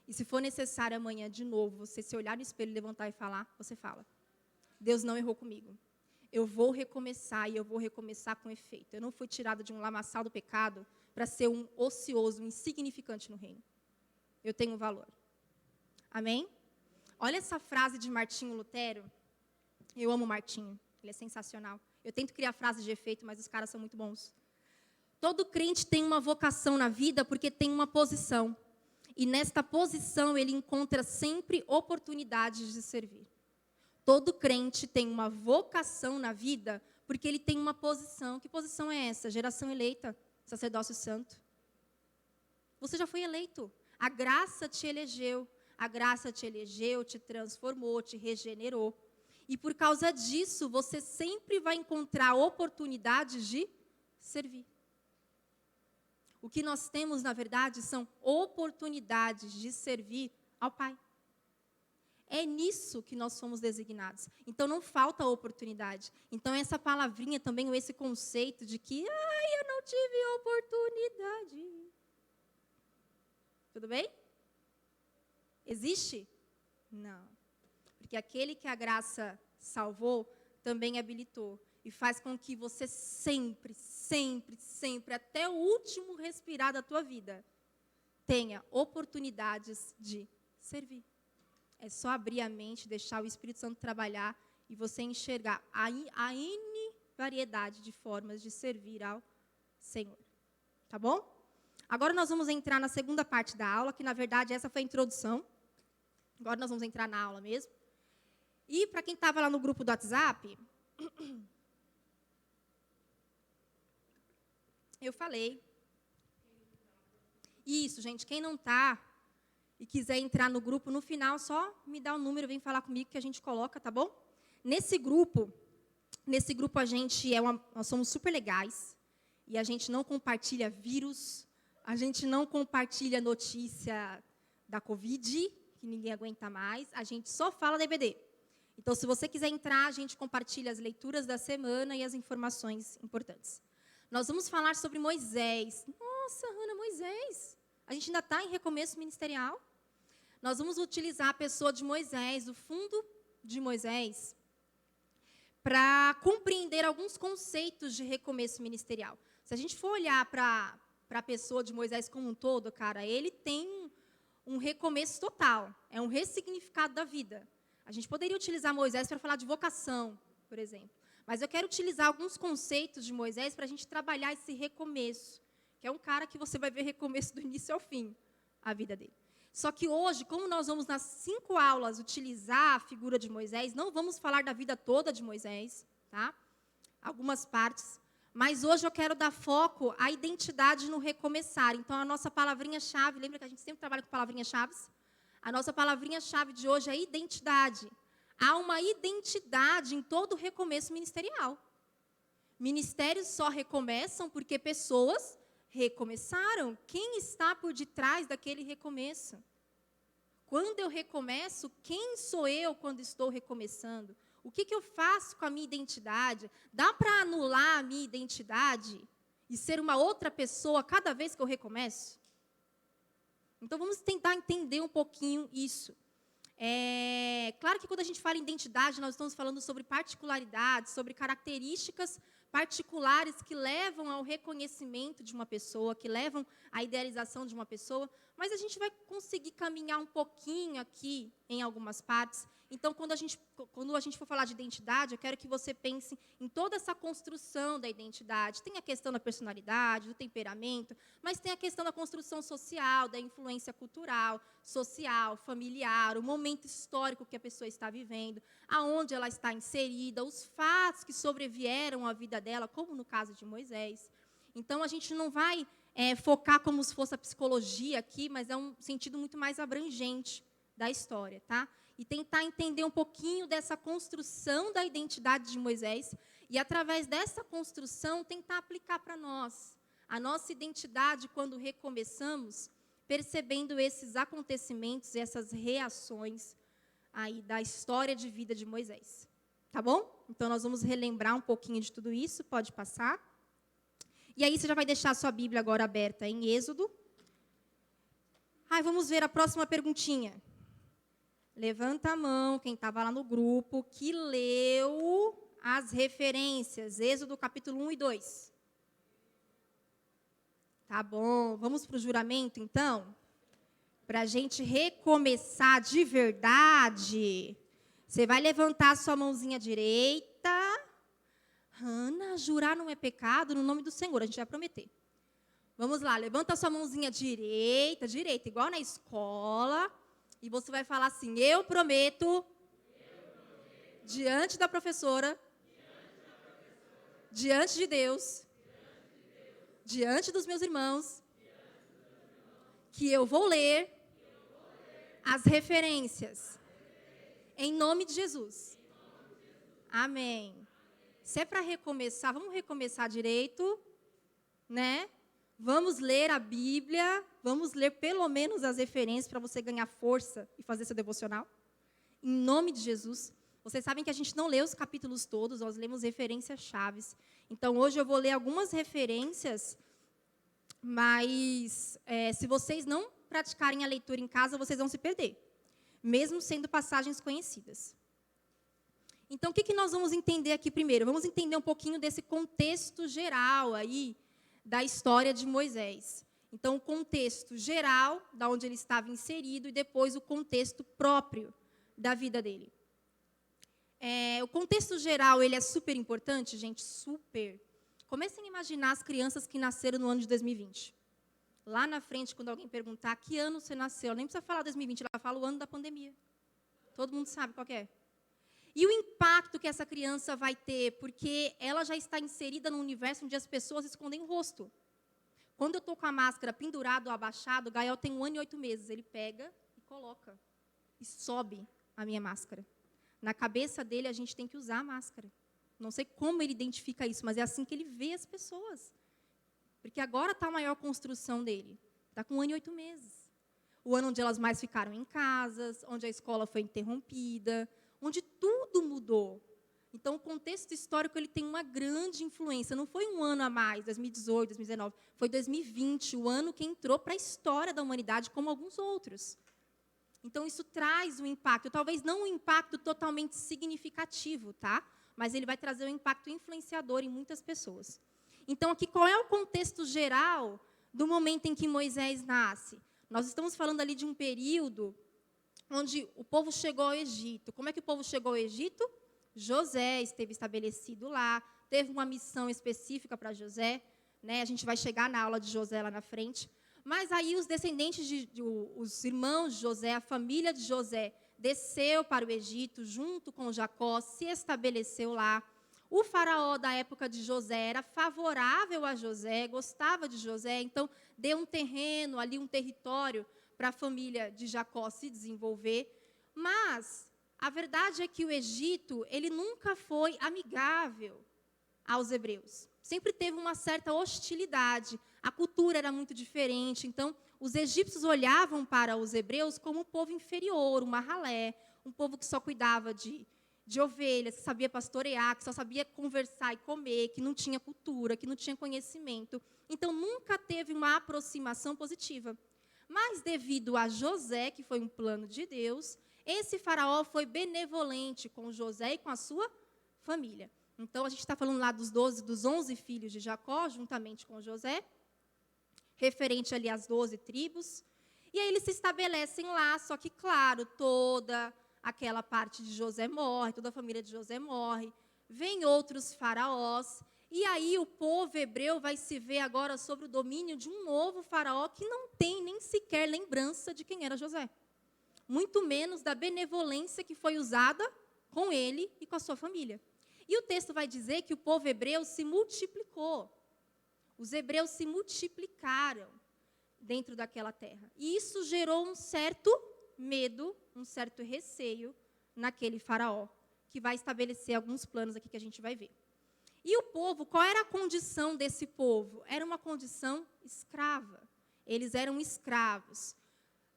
E se for necessário amanhã, de novo, você se olhar no espelho, levantar e falar, você fala. Deus não errou comigo. Eu vou recomeçar e eu vou recomeçar com efeito. Eu não fui tirada de um lamaçal do pecado para ser um ocioso, um insignificante no reino. Eu tenho valor. Amém? Olha essa frase de Martinho Lutero. Eu amo Martinho, ele é sensacional. Eu tento criar frases de efeito, mas os caras são muito bons. Todo crente tem uma vocação na vida porque tem uma posição. E nesta posição ele encontra sempre oportunidades de servir. Todo crente tem uma vocação na vida porque ele tem uma posição. Que posição é essa? Geração eleita, sacerdócio santo. Você já foi eleito. A graça te elegeu. A graça te elegeu, te transformou, te regenerou. E por causa disso, você sempre vai encontrar oportunidades de servir. O que nós temos, na verdade, são oportunidades de servir ao Pai. É nisso que nós somos designados. Então, não falta oportunidade. Então, essa palavrinha também, ou esse conceito de que, eu não tive oportunidade. Tudo bem? Existe? Não. Porque aquele que a graça salvou, também habilitou. E faz com que você sempre, sempre, sempre, até o último respirar da tua vida, tenha oportunidades de servir. É só abrir a mente, deixar o Espírito Santo trabalhar e você enxergar a N variedade de formas de servir ao Senhor. Tá bom? Agora nós vamos entrar na segunda parte da aula, que na verdade essa foi a introdução. Agora nós vamos entrar na aula mesmo. E para quem estava lá no grupo do WhatsApp, eu falei. Isso, gente, quem não está e quiser entrar no grupo, no final, só me dá o número, vem falar comigo que a gente coloca, tá bom? Nesse grupo a gente nós somos super legais e a gente não compartilha vírus, a gente não compartilha notícia da Covid, que ninguém aguenta mais, a gente só fala DVD. Então, se você quiser entrar, a gente compartilha as leituras da semana e as informações importantes. Nós vamos falar sobre Moisés. Nossa, Hannah, Moisés. A gente ainda está em recomeço ministerial. Nós vamos utilizar a pessoa de Moisés, o fundo de Moisés, para compreender alguns conceitos de recomeço ministerial. Se a gente for olhar para a pessoa de Moisés como um todo, cara, ele tem um recomeço total. É um ressignificado da vida. A gente poderia utilizar Moisés para falar de vocação, por exemplo. Mas eu quero utilizar alguns conceitos de Moisés para a gente trabalhar esse recomeço, que é um cara que você vai ver recomeço do início ao fim, a vida dele. Só que hoje, como nós vamos nas 5 aulas utilizar a figura de Moisés, não vamos falar da vida toda de Moisés, tá? Algumas partes. Mas hoje eu quero dar foco à identidade no recomeçar. Então, a nossa palavrinha-chave, lembra que a gente sempre trabalha com palavrinhas-chave? A nossa palavrinha-chave de hoje é identidade. Há uma identidade em todo recomeço ministerial. Ministérios só recomeçam porque pessoas recomeçaram. Quem está por detrás daquele recomeço? Quando eu recomeço, quem sou eu quando estou recomeçando? O que eu faço com a minha identidade? Dá para anular a minha identidade e ser uma outra pessoa cada vez que eu recomeço? Então, vamos tentar entender um pouquinho isso. Claro que quando a gente fala em identidade, nós estamos falando sobre particularidades, sobre características particulares que levam ao reconhecimento de uma pessoa, que levam à idealização de uma pessoa, mas a gente vai conseguir caminhar um pouquinho aqui em algumas partes. Então, quando a gente for falar de identidade, eu quero que você pense em toda essa construção da identidade. Tem a questão da personalidade, do temperamento, mas tem a questão da construção social, da influência cultural, social, familiar, o momento histórico que a pessoa está vivendo, aonde ela está inserida, os fatos que sobrevieram à vida dela, como no caso de Moisés. Então, a gente não vai focar como se fosse a psicologia aqui, mas é um sentido muito mais abrangente da história, tá? E tentar entender um pouquinho dessa construção da identidade de Moisés e, através dessa construção, tentar aplicar para nós a nossa identidade quando recomeçamos, percebendo esses acontecimentos e essas reações aí da história de vida de Moisés. Tá bom? Então, nós vamos relembrar um pouquinho de tudo isso. Pode passar. E aí, você já vai deixar a sua Bíblia agora aberta em Êxodo. Vamos ver a próxima perguntinha. Levanta a mão, quem estava lá no grupo, que leu as referências. Êxodo capítulo 1 e 2. Tá bom, vamos para o juramento, então? Para a gente recomeçar de verdade. Você vai levantar a sua mãozinha direita. Hannah, jurar não é pecado no nome do Senhor, a gente vai prometer. Vamos lá, levanta a sua mãozinha direita, igual na escola. E você vai falar assim, eu prometo, diante da professora, diante de Deus, diante dos meus irmãos, que eu vou ler as referências, em nome de Jesus. Amém. Se é para recomeçar, vamos recomeçar direito, né? Vamos ler a Bíblia, vamos ler pelo menos as referências para você ganhar força e fazer seu devocional. Em nome de Jesus. Vocês sabem que a gente não lê os capítulos todos, nós lemos referências chaves. Então, hoje eu vou ler algumas referências, mas se vocês não praticarem a leitura em casa, vocês vão se perder, mesmo sendo passagens conhecidas. Então, o que nós vamos entender aqui primeiro? Vamos entender um pouquinho desse contexto geral aí, da história de Moisés. Então, o contexto geral, da onde ele estava inserido, e depois o contexto próprio da vida dele. O contexto geral, ele é super importante, gente, super. Comecem a imaginar as crianças que nasceram no ano de 2020. Lá na frente, quando alguém perguntar que ano você nasceu, nem precisa falar 2020, ela fala o ano da pandemia. Todo mundo sabe qual que é. E o impacto que essa criança vai ter, porque ela já está inserida num universo onde as pessoas escondem o rosto. Quando eu estou com a máscara pendurada ou abaixada, o Gael tem 1 ano e 8 meses. Ele pega e coloca. E sobe a minha máscara. Na cabeça dele, a gente tem que usar a máscara. Não sei como ele identifica isso, mas é assim que ele vê as pessoas. Porque agora está a maior construção dele. Está com 1 ano e 8 meses. O ano onde elas mais ficaram em casas, onde a escola foi interrompida, onde tudo mudou. Então, o contexto histórico ele tem uma grande influência. Não foi um ano a mais, 2018, 2019. Foi 2020, o ano que entrou para a história da humanidade, como alguns outros. Então, isso traz um impacto. Talvez não um impacto totalmente significativo, tá? Mas ele vai trazer um impacto influenciador em muitas pessoas. Então, aqui, qual é o contexto geral do momento em que Moisés nasce? Nós estamos falando ali de um período onde o povo chegou ao Egito. Como é que o povo chegou ao Egito? José esteve estabelecido lá, teve uma missão específica para José, né? A gente vai chegar na aula de José lá na frente. Mas aí os descendentes, os irmãos de José, a família de José, desceu para o Egito junto com Jacó, se estabeleceu lá. O faraó da época de José era favorável a José, gostava de José, então deu um terreno ali, um território para a família de Jacó se desenvolver. Mas a verdade é que o Egito, ele nunca foi amigável aos hebreus. Sempre teve uma certa hostilidade. A cultura era muito diferente. Então, os egípcios olhavam para os hebreus como um povo inferior, uma ralé, um povo que só cuidava de ovelhas, que sabia pastorear, que só sabia conversar e comer, que não tinha cultura, que não tinha conhecimento. Então, nunca teve uma aproximação positiva. Mas, devido a José, que foi um plano de Deus, esse faraó foi benevolente com José e com a sua família. Então, a gente está falando lá dos 11 filhos de Jacó, juntamente com José, referente ali às 12 tribos. E aí eles se estabelecem lá, só que, claro, toda aquela parte de José morre, toda a família de José morre, vem outros faraós, e aí o povo hebreu vai se ver agora sob o domínio de um novo faraó que não tem nem sequer lembrança de quem era José. Muito menos da benevolência que foi usada com ele e com a sua família. E o texto vai dizer que o povo hebreu se multiplicou. Os hebreus se multiplicaram dentro daquela terra. E isso gerou um certo medo, um certo receio naquele faraó, que vai estabelecer alguns planos aqui que a gente vai ver. E o povo, qual era a condição desse povo? Era uma condição escrava. Eles eram escravos.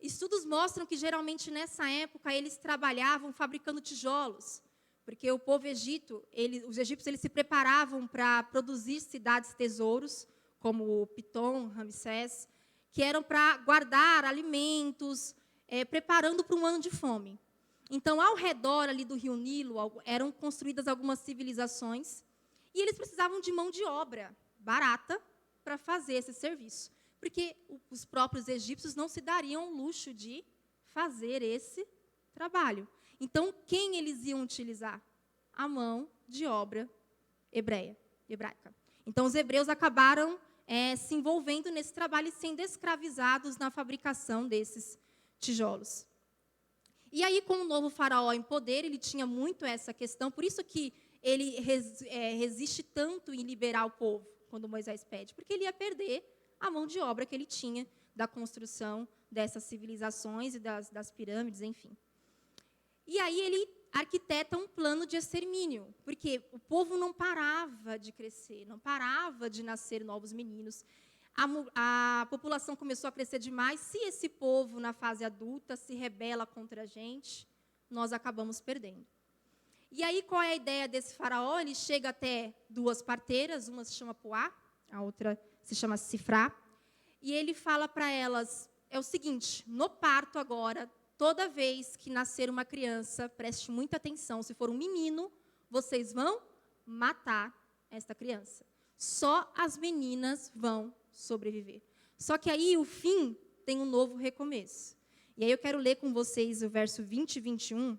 Estudos mostram que, geralmente, nessa época, eles trabalhavam fabricando tijolos, porque o povo egito, os egípcios eles se preparavam para produzir cidades-tesouros, como Pitom, Ramsés, que eram para guardar alimentos, preparando para um ano de fome. Então, ao redor ali do rio Nilo, eram construídas algumas civilizações, e eles precisavam de mão de obra barata para fazer esse serviço. Porque os próprios egípcios não se dariam o luxo de fazer esse trabalho. Então, quem eles iam utilizar? A mão de obra hebraica. Então, os hebreus acabaram se envolvendo nesse trabalho e sendo escravizados na fabricação desses tijolos. E aí, com o novo faraó em poder, ele tinha muito essa questão, por isso que ele resiste tanto em liberar o povo, quando Moisés pede, porque ele ia perder a mão de obra que ele tinha da construção dessas civilizações e das pirâmides, enfim. E aí ele arquiteta um plano de extermínio, porque o povo não parava de crescer, não parava de nascer novos meninos. A população começou a crescer demais. Se esse povo, na fase adulta, se rebela contra a gente, nós acabamos perdendo. E aí, qual é a ideia desse faraó? Ele chega até 2 parteiras, uma se chama Puá, a outra se chama Sifrá, e ele fala para elas, é o seguinte, no parto agora, toda vez que nascer uma criança, preste muita atenção, se for um menino, vocês vão matar esta criança. Só as meninas vão sobreviver. Só que aí, o fim, tem um novo recomeço. E aí eu quero ler com vocês o verso 20 e 21,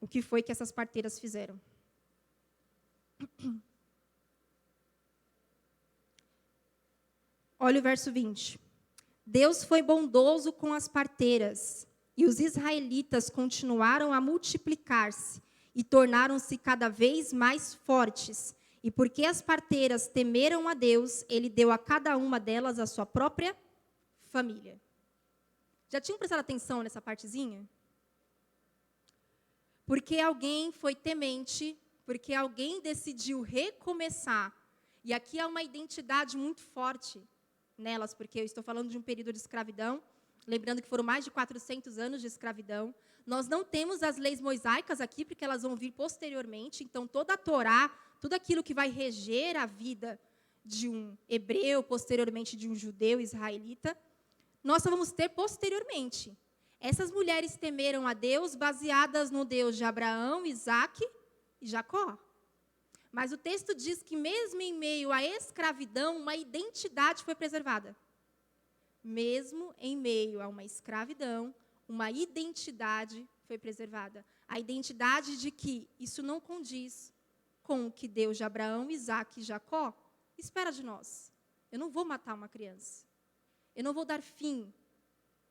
o que foi que essas parteiras fizeram. Olha o verso 20. Deus foi bondoso com as parteiras, e os israelitas continuaram a multiplicar-se e tornaram-se cada vez mais fortes. E porque as parteiras temeram a Deus, ele deu a cada uma delas a sua própria família. Já tinham prestado atenção nessa partezinha? Porque alguém foi temente, porque alguém decidiu recomeçar. E aqui há uma identidade muito forte nelas, porque eu estou falando de um período de escravidão. lembrando que foram mais de 400 anos de escravidão. Nós não temos as leis mosaicas aqui, porque elas vão vir posteriormente. Então, toda a Torá, tudo aquilo que vai reger a vida de um hebreu, posteriormente de um judeu israelita, nós só vamos ter posteriormente. Essas mulheres temeram a Deus baseadas no Deus de Abraão, Isaque e Jacó. Mas o texto diz que mesmo em meio à escravidão, uma identidade foi preservada. Mesmo em meio a uma escravidão, uma identidade foi preservada. A identidade de que isso não condiz com o que Deus de Abraão, Isaque e Jacó espera de nós. Eu não vou matar uma criança. Eu não vou dar fim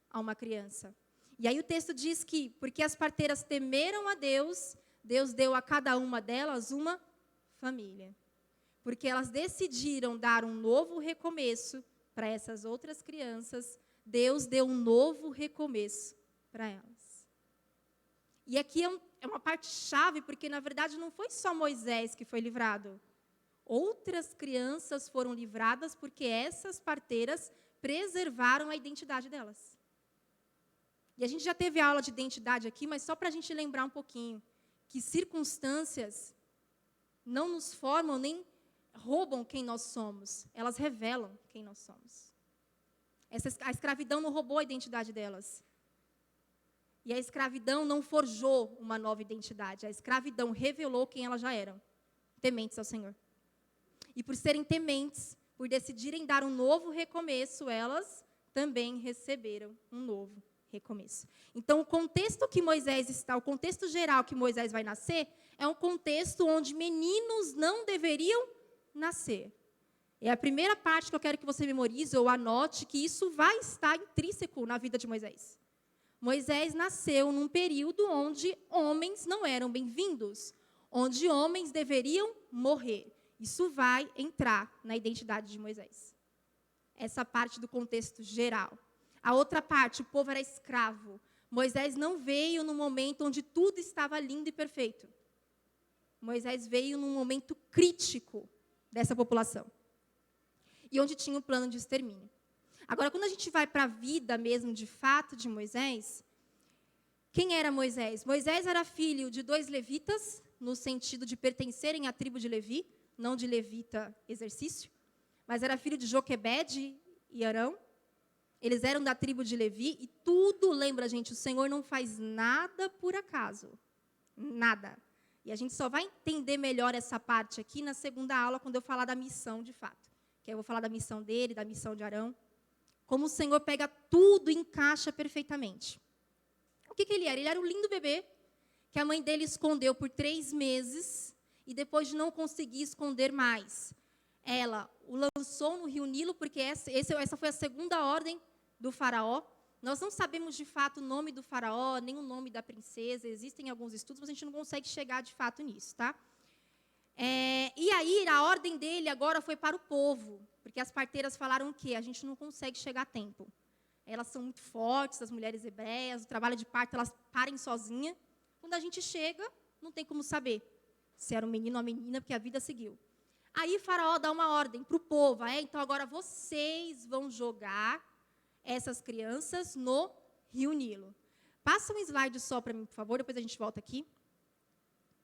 a uma criança. E aí o texto diz que, porque as parteiras temeram a Deus, Deus deu a cada uma delas uma família. Porque elas decidiram dar um novo recomeço para essas outras crianças, Deus deu um novo recomeço para elas. E aqui é uma parte chave, porque na verdade não foi só Moisés que foi livrado. Outras crianças foram livradas porque essas parteiras preservaram a identidade delas. E a gente já teve aula de identidade aqui, mas só para a gente lembrar um pouquinho que circunstâncias não nos formam nem roubam quem nós somos, elas revelam quem nós somos. A escravidão não roubou a identidade delas. E a escravidão não forjou uma nova identidade. A escravidão revelou quem elas já eram, tementes ao Senhor. E por serem tementes, por decidirem dar um novo recomeço, elas também receberam um novo recomeço. Então, o contexto que Moisés está, o contexto geral que Moisés vai nascer, é um contexto onde meninos não deveriam nascer. É a primeira parte que eu quero que você memorize ou anote, que isso vai estar intrínseco na vida de Moisés. Moisés nasceu num período onde homens não eram bem-vindos, onde homens deveriam morrer. Isso vai entrar na identidade de Moisés. Essa parte do contexto geral. A outra parte, o povo era escravo. Moisés não veio no momento onde tudo estava lindo e perfeito. Moisés veio num momento crítico dessa população. E onde tinha um plano de extermínio. Agora, quando a gente vai para a vida mesmo, de fato, de Moisés, quem era Moisés? Moisés era filho de 2 levitas, no sentido de pertencerem à tribo de Levi, não de levita exercício, mas era filho de Joquebede e Arão. Eles eram da tribo de Levi, e tudo, lembra, gente, o Senhor não faz nada por acaso. Nada. E a gente só vai entender melhor essa parte aqui na segunda aula, quando eu falar da missão de fato. Que aí eu vou falar da missão dele, da missão de Arão. Como o Senhor pega tudo e encaixa perfeitamente. O que ele era? Ele era um lindo bebê, que a mãe dele escondeu por 3 meses, e depois de não conseguir esconder mais, ela o lançou no rio Nilo, porque essa foi a segunda ordem do faraó. Nós não sabemos de fato o nome do faraó, nem o nome da princesa. Existem alguns estudos, mas a gente não consegue chegar de fato nisso, tá? E aí, a ordem dele agora foi para o povo, porque as parteiras falaram o quê? A gente não consegue chegar a tempo. Elas são muito fortes, as mulheres hebreias, o trabalho de parto, elas parem sozinhas. Quando a gente chega, não tem como saber se era um menino ou uma menina, porque a vida seguiu. Aí, Faraó dá uma ordem para o povo. Então, agora vocês vão jogar essas crianças no rio Nilo. Passa um slide só para mim, por favor, depois a gente volta aqui.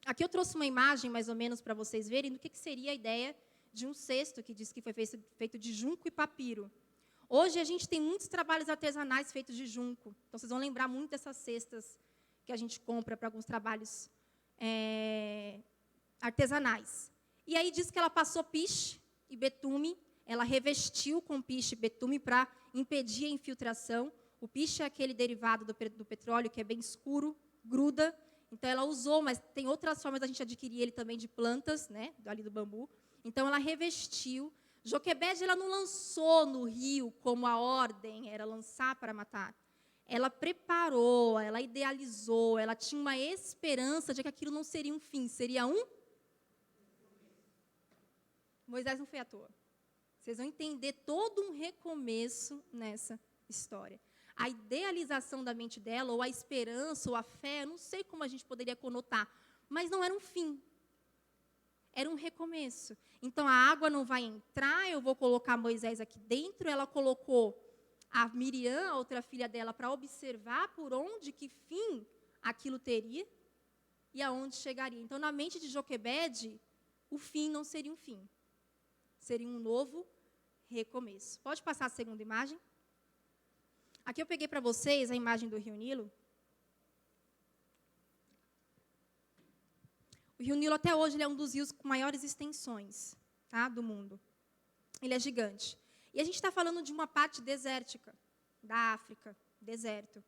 Aqui eu trouxe uma imagem, mais ou menos, para vocês verem do que seria a ideia de um cesto que diz que foi feito de junco e papiro. Hoje, a gente tem muitos trabalhos artesanais feitos de junco. Então, vocês vão lembrar muito dessas cestas que a gente compra para alguns trabalhos artesanais. E aí diz que ela passou piche e betume, ela revestiu com piche e betume para impedir a infiltração. O piche é aquele derivado do petróleo que é bem escuro, gruda. Então, ela usou, mas tem outras formas da gente adquirir ele também de plantas, né, ali do bambu. Então, ela revestiu. Joquebede, ela não lançou no rio como a ordem era lançar para matar. Ela preparou, ela idealizou, ela tinha uma esperança de que aquilo não seria um fim, seria um... Moisés não foi à toa. Vocês vão entender todo um recomeço nessa história. A idealização da mente dela, ou a esperança, ou a fé, não sei como a gente poderia conotar, mas não era um fim. Era um recomeço. Então, a água não vai entrar, eu vou colocar Moisés aqui dentro. Ela colocou a Miriam, a outra filha dela, para observar por onde, que fim aquilo teria e aonde chegaria. Então, na mente de Joquebede, o fim não seria um fim. Seria um novo recomeço. Pode passar a segunda imagem? Aqui eu peguei para vocês a imagem do Rio Nilo. O Rio Nilo, até hoje, ele é um dos rios com maiores extensões, tá, do mundo. Ele é gigante. E a gente está falando de uma parte desértica, da África, deserto.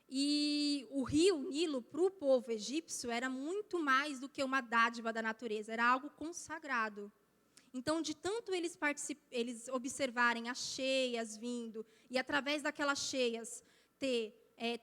E o rio Nilo, para o povo egípcio, era muito mais do que uma dádiva da natureza, era algo consagrado. Então, de tanto eles observarem as cheias vindo, e através daquelas cheias ter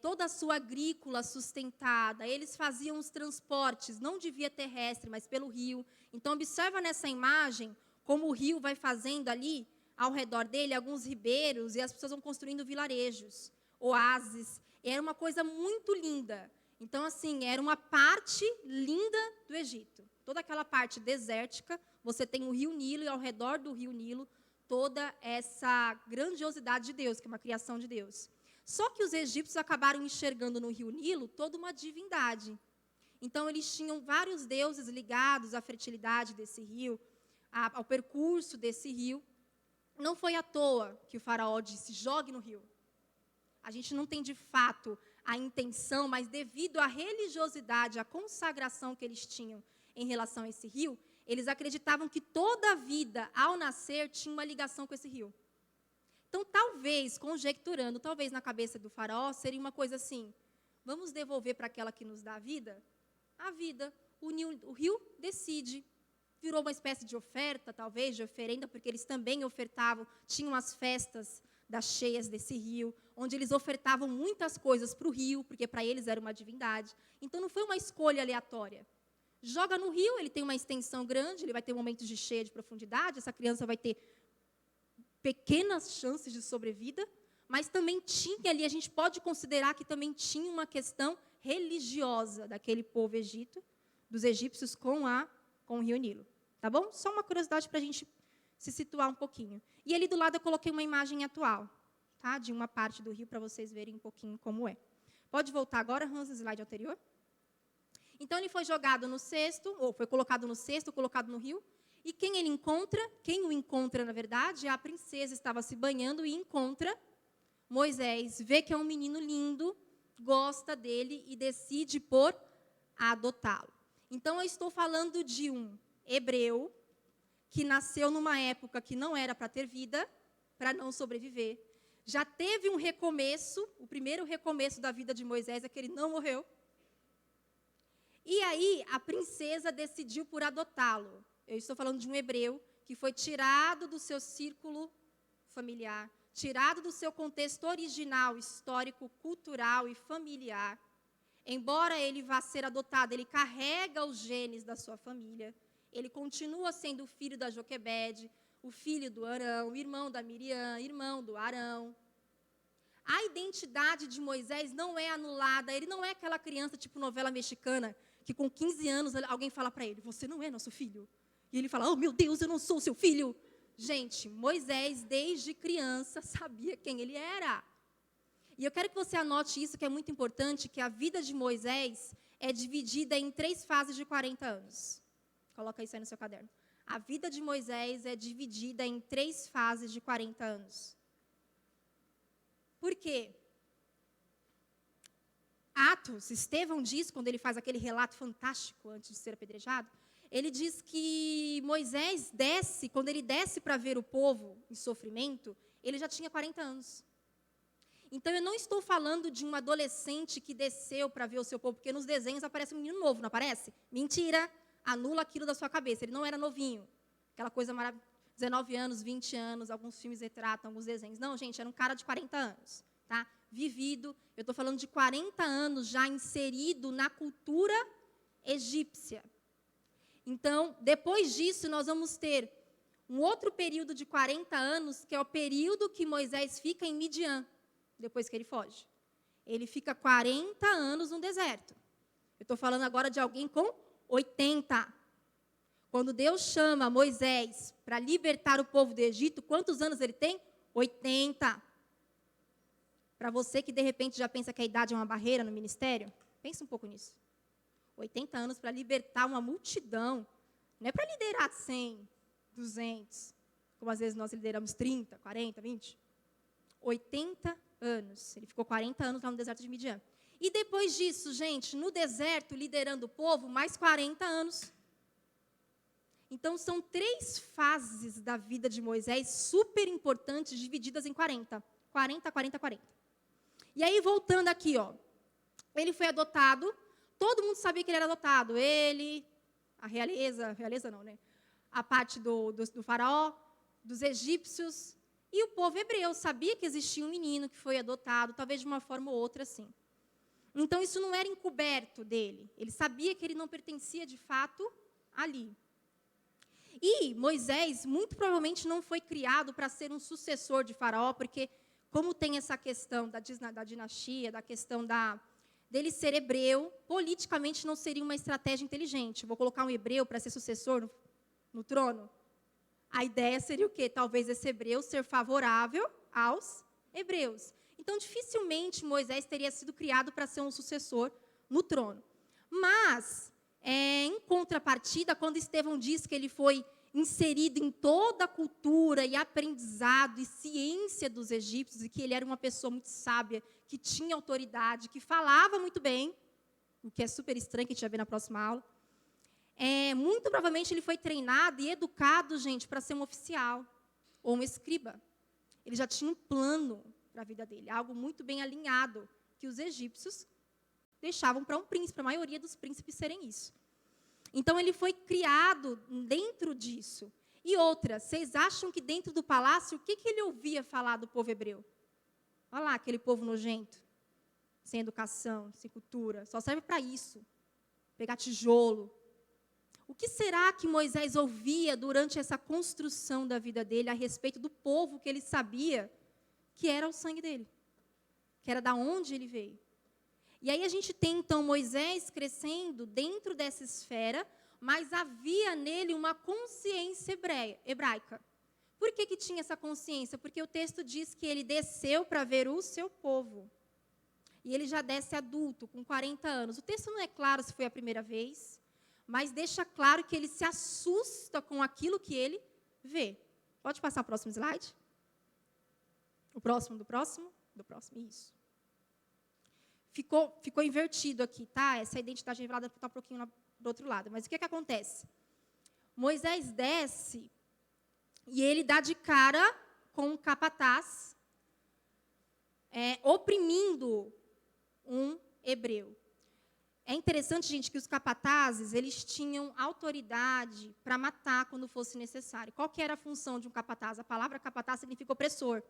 toda a sua agrícola sustentada, eles faziam os transportes, não de via terrestre, mas pelo rio. Então, observa nessa imagem como o rio vai fazendo ali, ao redor dele, alguns ribeiros, e as pessoas vão construindo vilarejos, oásis. Era uma coisa muito linda. Então, assim, era uma parte linda do Egito. Toda aquela parte desértica, você tem o Rio Nilo, e ao redor do Rio Nilo, toda essa grandiosidade de Deus, que é uma criação de Deus. Só que os egípcios acabaram enxergando no Rio Nilo toda uma divindade. Então, eles tinham vários deuses ligados à fertilidade desse rio, ao percurso desse rio. Não foi à toa que o faraó disse, jogue no rio. A gente não tem, de fato, a intenção, mas devido à religiosidade, à consagração que eles tinham em relação a esse rio, eles acreditavam que toda a vida, ao nascer, tinha uma ligação com esse rio. Então, talvez, conjecturando, talvez na cabeça do faraó, seria uma coisa assim, vamos devolver para aquela que nos dá a vida? A vida. O rio decide. Virou uma espécie de oferta, talvez, de oferenda, porque eles também ofertavam, tinham as festas das cheias desse rio, onde eles ofertavam muitas coisas para o rio, porque para eles era uma divindade. Então, não foi uma escolha aleatória. Joga no rio, ele tem uma extensão grande, ele vai ter momentos de cheia de profundidade, essa criança vai ter pequenas chances de sobrevida, mas também tinha ali, a gente pode considerar que também tinha uma questão religiosa daquele povo dos egípcios com o rio Nilo. Tá bom? Só uma curiosidade para a gente se situar um pouquinho. E ali do lado eu coloquei uma imagem atual, tá? De uma parte do rio, para vocês verem um pouquinho como é. Pode voltar agora, Hans, no slide anterior? Então, ele foi jogado no cesto, ou foi colocado no cesto, colocado no rio, e quem o encontra, na verdade, a princesa estava se banhando e encontra Moisés, vê que é um menino lindo, gosta dele e decide por adotá-lo. Então, eu estou falando de um hebreu que nasceu numa época que não era para ter vida, para não sobreviver. Já teve um recomeço, o primeiro recomeço da vida de Moisés é que ele não morreu. E aí, a princesa decidiu por adotá-lo. Eu estou falando de um hebreu que foi tirado do seu círculo familiar, tirado do seu contexto original, histórico, cultural e familiar. Embora ele vá ser adotado, ele carrega os genes da sua família. Ele continua sendo o filho da Joquebede, o filho do Arão, o irmão da Miriam, irmão do Arão. A identidade de Moisés não é anulada. Ele não é aquela criança tipo novela mexicana, que com 15 anos alguém fala para ele, você não é nosso filho. E ele fala, oh meu Deus, eu não sou seu filho. Gente, Moisés, desde criança, sabia quem ele era. E eu quero que você anote isso, que é muito importante, que a vida de Moisés é dividida em 3 fases de 40 anos. Coloca isso aí no seu caderno. A vida de Moisés é dividida em 3 fases de 40 anos. Por quê? Atos, Estevão diz, quando ele faz aquele relato fantástico antes de ser apedrejado, ele diz que Moisés desce, quando ele desce para ver o povo em sofrimento, ele já tinha 40 anos. Então, eu não estou falando de um adolescente que desceu para ver o seu povo, porque nos desenhos aparece um menino novo, não aparece? Mentira, anula aquilo da sua cabeça, ele não era novinho. Aquela coisa maravilhosa, 19 anos, 20 anos, alguns filmes retratam, alguns desenhos. Não, gente, era um cara de 40 anos, tá? Vivido, eu estou falando de 40 anos já inserido na cultura egípcia. Então, depois disso, nós vamos ter um outro período de 40 anos, que é o período que Moisés fica em Midian, depois que ele foge. Ele fica 40 anos no deserto. Eu estou falando agora de alguém com 80. Quando Deus chama Moisés para libertar o povo do Egito, quantos anos ele tem? 80. Para você que, de repente, já pensa que a idade é uma barreira no ministério, pensa um pouco nisso. 80 anos para libertar uma multidão. Não é para liderar 100, 200, como às vezes nós lideramos 30, 40, 20. 80 anos. Ele ficou 40 anos lá no deserto de Midian. E depois disso, gente, no deserto, liderando o povo, mais 40 anos. Então, são 3 fases da vida de Moisés super importantes, divididas em 40. 40, 40, 40. E aí, voltando aqui, ó. Ele foi adotado. Todo mundo sabia que ele era adotado. Ele, a realeza não, né? A parte do faraó, dos egípcios. E o povo hebreu sabia que existia um menino que foi adotado, talvez de uma forma ou outra, assim. Então, isso não era encoberto dele. Ele sabia que ele não pertencia, de fato, ali. E Moisés, muito provavelmente, não foi criado para ser um sucessor de Faraó, porque, como tem essa questão da dinastia, da questão dele ser hebreu, politicamente não seria uma estratégia inteligente. Vou colocar um hebreu para ser sucessor no trono. A ideia seria o quê? Talvez esse hebreu ser favorável aos hebreus. Então, dificilmente Moisés teria sido criado para ser um sucessor no trono. Mas, em contrapartida, quando Estevão diz que ele foi inserido em toda a cultura e aprendizado e ciência dos egípcios, e que ele era uma pessoa muito sábia, que tinha autoridade, que falava muito bem, o que é super estranho, que a gente vai ver na próxima aula, muito provavelmente ele foi treinado e educado, gente, para ser um oficial ou um escriba. Ele já tinha um plano para a vida dele, algo muito bem alinhado, que os egípcios deixavam para um príncipe, a maioria dos príncipes serem isso. Então, ele foi criado dentro disso. E outra, vocês acham que dentro do palácio, o que ele ouvia falar do povo hebreu? Olha lá, aquele povo nojento, sem educação, sem cultura, só serve para isso, pegar tijolo. O que será que Moisés ouvia durante essa construção da vida dele a respeito do povo que ele sabia que era o sangue dele, que era da onde ele veio? E aí a gente tem, então, Moisés crescendo dentro dessa esfera, mas havia nele uma consciência hebraica. Por que tinha essa consciência? Porque o texto diz que ele desceu para ver o seu povo. E ele já desce adulto, com 40 anos. O texto não é claro se foi a primeira vez, mas deixa claro que ele se assusta com aquilo que ele vê. Pode passar o próximo slide? O próximo do próximo? Do próximo, isso. Ficou invertido aqui, tá? Essa identidade revelada está um pouquinho do outro lado. Mas o que acontece? Moisés desce e ele dá de cara com um capataz, oprimindo um hebreu. É interessante, gente, que os capatazes, eles tinham autoridade para matar quando fosse necessário. Qual que era a função de um capataz? A palavra capataz significa opressor.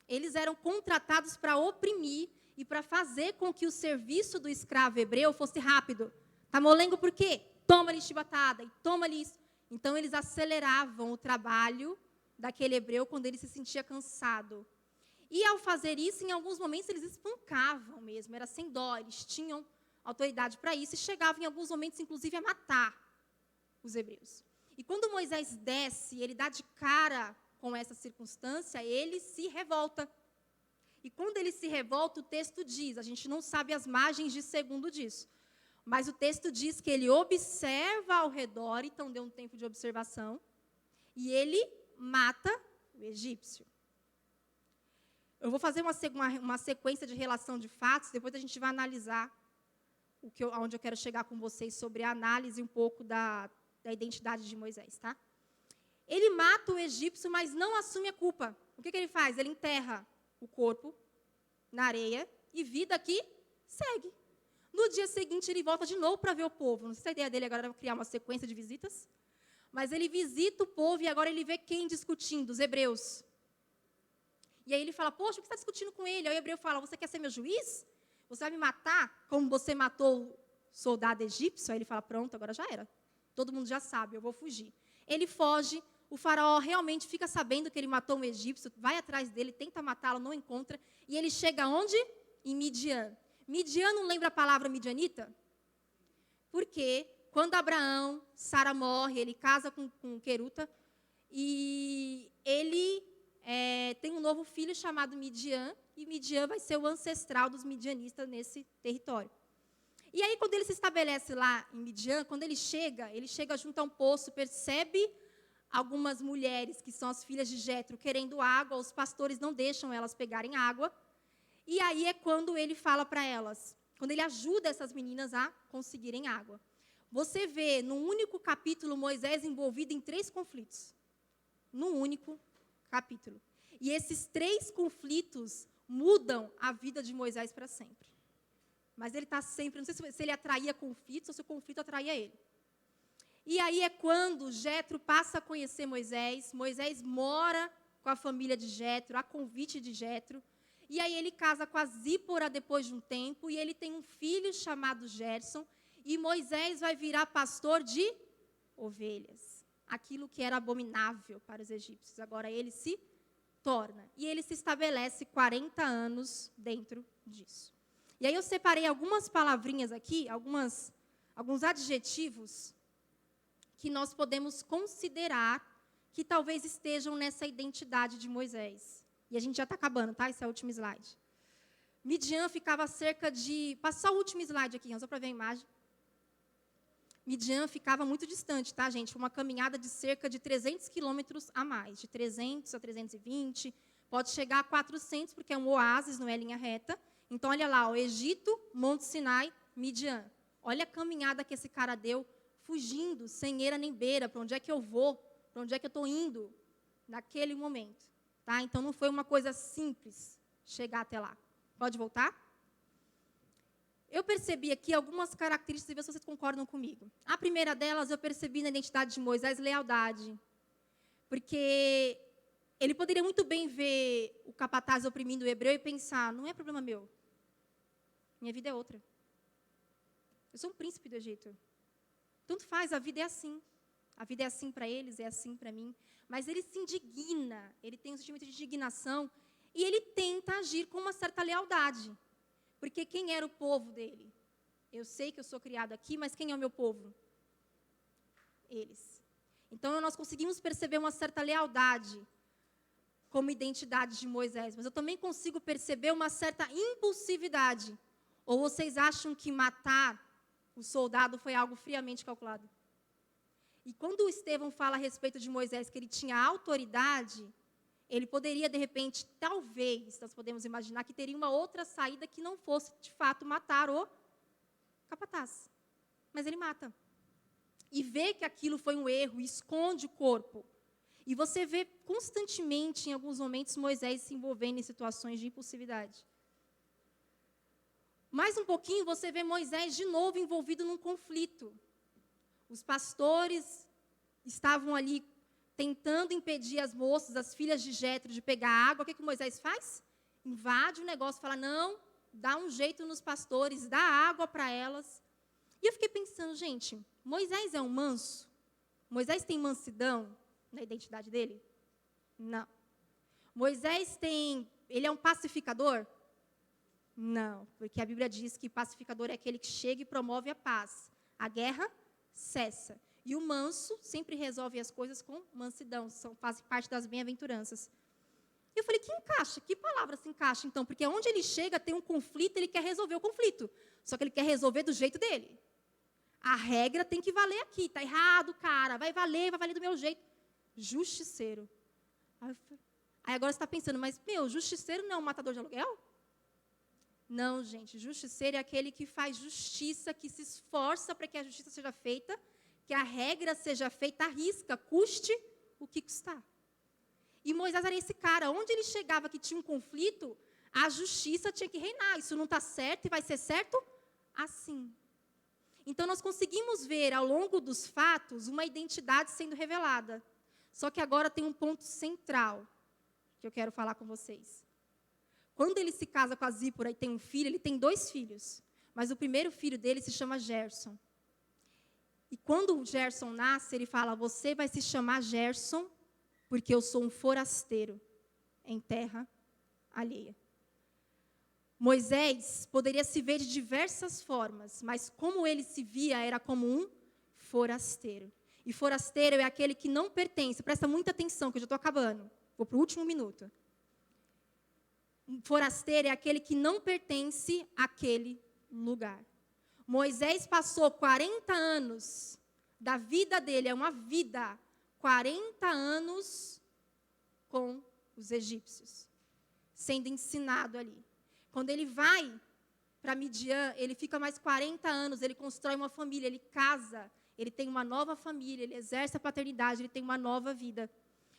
Eles eram contratados para oprimir e para fazer com que o serviço do escravo hebreu fosse rápido. Tá molengo por quê? Toma-lhe chibatada e toma-lhe isso. Então, eles aceleravam o trabalho daquele hebreu quando ele se sentia cansado. E, ao fazer isso, em alguns momentos, eles espancavam mesmo, era sem dó, eles tinham autoridade para isso e chegavam, em alguns momentos, inclusive, a matar os hebreus. E quando Moisés desce, ele dá de cara com essa circunstância, ele se revolta. E quando ele se revolta, o texto diz, a gente não sabe as margens de segundo disso, mas o texto diz que ele observa ao redor, então deu um tempo de observação, e ele mata o egípcio. Eu vou fazer uma sequência de relação de fatos, depois a gente vai analisar aonde eu quero chegar com vocês sobre a análise um pouco da identidade de Moisés, tá? Ele mata o egípcio, mas não assume a culpa. O que ele faz? Ele enterra o corpo na areia e vida aqui segue. No dia seguinte, ele volta de novo para ver o povo. Não sei se a ideia dele agora era criar uma sequência de visitas, mas ele visita o povo e agora ele vê quem discutindo? Os hebreus. E aí ele fala, poxa, o que você está discutindo com ele? Aí o hebreu fala, você quer ser meu juiz? Você vai me matar como você matou o soldado egípcio? Aí ele fala, pronto, agora já era. Todo mundo já sabe, eu vou fugir. Ele foge. O faraó realmente fica sabendo que ele matou um egípcio, vai atrás dele, tenta matá-lo, não encontra. E ele chega onde? Em Midian. Midian não lembra a palavra midianita? Porque quando Abraão, Sara morre, ele casa com Queruta, e ele tem um novo filho chamado Midian, e Midian vai ser o ancestral dos midianistas nesse território. E aí, quando ele se estabelece lá em Midian, quando ele chega junto a um poço, percebe algumas mulheres, que são as filhas de Jetro, querendo água, os pastores não deixam elas pegarem água. E aí é quando ele fala para elas, quando ele ajuda essas meninas a conseguirem água. Você vê, num único capítulo, Moisés envolvido em 3 conflitos. Num único capítulo. E esses 3 conflitos mudam a vida de Moisés para sempre. Mas ele está sempre, não sei se ele atraía conflitos ou se o conflito atraía ele. E aí é quando Jetro passa a conhecer Moisés. Moisés mora com a família de Jetro, a convite de Jetro. E aí ele casa com a Zípora depois de um tempo. E ele tem um filho chamado Gerson. E Moisés vai virar pastor de ovelhas. Aquilo que era abominável para os egípcios. Agora ele se torna. E ele se estabelece 40 anos dentro disso. E aí eu separei algumas palavrinhas aqui, alguns adjetivos que nós podemos considerar que talvez estejam nessa identidade de Moisés. E a gente já está acabando, tá? Esse é o último slide. Midian ficava cerca de... Passa o último slide aqui, só para ver a imagem. Midian ficava muito distante, tá, gente? Uma caminhada de cerca de 300 quilômetros a mais. De 300 a 320. Pode chegar a 400, porque é um oásis, não é linha reta. Então, olha lá, o Egito, Monte Sinai, Midian. Olha a caminhada que esse cara deu, fugindo, sem eira nem beira. Para onde é que eu vou? Para onde é que eu estou indo? Naquele momento. Tá? Então, não foi uma coisa simples chegar até lá. Pode voltar? Eu percebi aqui algumas características, e ver se vocês concordam comigo. A primeira delas, eu percebi na identidade de Moisés lealdade. Porque ele poderia muito bem ver o capataz oprimindo o hebreu e pensar, não é problema meu. Minha vida é outra. Eu sou um príncipe do Egito. Tanto faz, a vida é assim. A vida é assim para eles, é assim para mim. Mas ele se indigna, ele tem um sentimento de indignação e ele tenta agir com uma certa lealdade. Porque quem era o povo dele? Eu sei que eu sou criado aqui, mas quem é o meu povo? Eles. Então, nós conseguimos perceber uma certa lealdade como identidade de Moisés. Mas eu também consigo perceber uma certa impulsividade. Ou vocês acham que matar o soldado foi algo friamente calculado? E quando o Estevão fala a respeito de Moisés, que ele tinha autoridade, ele poderia, de repente, talvez, nós podemos imaginar que teria uma outra saída que não fosse, de fato, matar o capataz. Mas ele mata. E vê que aquilo foi um erro, e esconde o corpo. E você vê constantemente, em alguns momentos, Moisés se envolvendo em situações de impulsividade. Mais um pouquinho, você vê Moisés de novo envolvido num conflito. Os pastores estavam ali tentando impedir as moças, as filhas de Jetro, de pegar água. O que Moisés faz? Invade o negócio, fala, não, dá um jeito nos pastores, dá água para elas. E eu fiquei pensando, gente, Moisés é um manso? Moisés tem mansidão na identidade dele? Não. Moisés ele é um pacificador? Não, porque a Bíblia diz que pacificador é aquele que chega e promove a paz. A guerra cessa. E o manso sempre resolve as coisas com mansidão, faz parte das bem-aventuranças. E eu falei, que palavra se encaixa então? Porque onde ele chega, tem um conflito, ele quer resolver o conflito. Só que ele quer resolver do jeito dele. A regra tem que valer aqui, está errado, cara, vai valer do meu jeito. Justiceiro. Aí agora você está pensando, mas, justiceiro não é um matador de aluguel? Não, gente, justiceiro é aquele que faz justiça, que se esforça para que a justiça seja feita, que a regra seja feita à risca, custe o que custar. E Moisés era esse cara, onde ele chegava que tinha um conflito, a justiça tinha que reinar, isso não está certo e vai ser certo assim. Então, nós conseguimos ver, ao longo dos fatos, uma identidade sendo revelada. Só que agora tem um ponto central que eu quero falar com vocês. Quando ele se casa com a Zípora e tem um filho, ele tem 2 filhos. Mas o primeiro filho dele se chama Gerson. E quando o Gerson nasce, ele fala, você vai se chamar Gerson, porque eu sou um forasteiro em terra alheia. Moisés poderia se ver de diversas formas, mas como ele se via, era como um forasteiro. E forasteiro é aquele que não pertence, presta muita atenção, que eu já estou acabando, vou para o último minuto. Um forasteiro é aquele que não pertence àquele lugar. Moisés passou 40 anos da vida dele, é uma vida, 40 anos com os egípcios, sendo ensinado ali. Quando ele vai para Midian, ele fica mais 40 anos, ele constrói uma família, ele casa, ele tem uma nova família, ele exerce a paternidade, ele tem uma nova vida.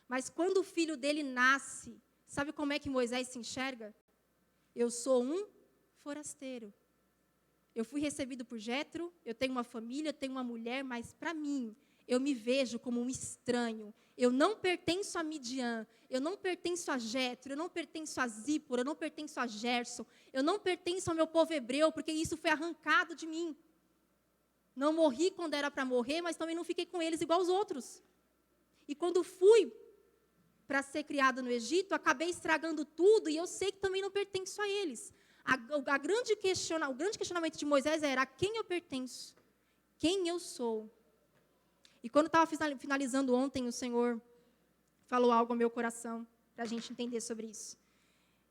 Mas quando o filho dele nasce, sabe como é que Moisés se enxerga? Eu sou um forasteiro. Eu fui recebido por Jetro, eu tenho uma família, eu tenho uma mulher, mas para mim, eu me vejo como um estranho. Eu não pertenço a Midian, eu não pertenço a Jetro, eu não pertenço a Zípora, eu não pertenço a Gerson, eu não pertenço ao meu povo hebreu, porque isso foi arrancado de mim. Não morri quando era para morrer, mas também não fiquei com eles igual aos outros. E quando fui para ser criado no Egito, acabei estragando tudo, e eu sei que também não pertenço a eles. O grande questionamento de Moisés era: a quem eu pertenço? Quem eu sou? E quando estava finalizando ontem, o Senhor falou algo ao meu coração, para a gente entender sobre isso.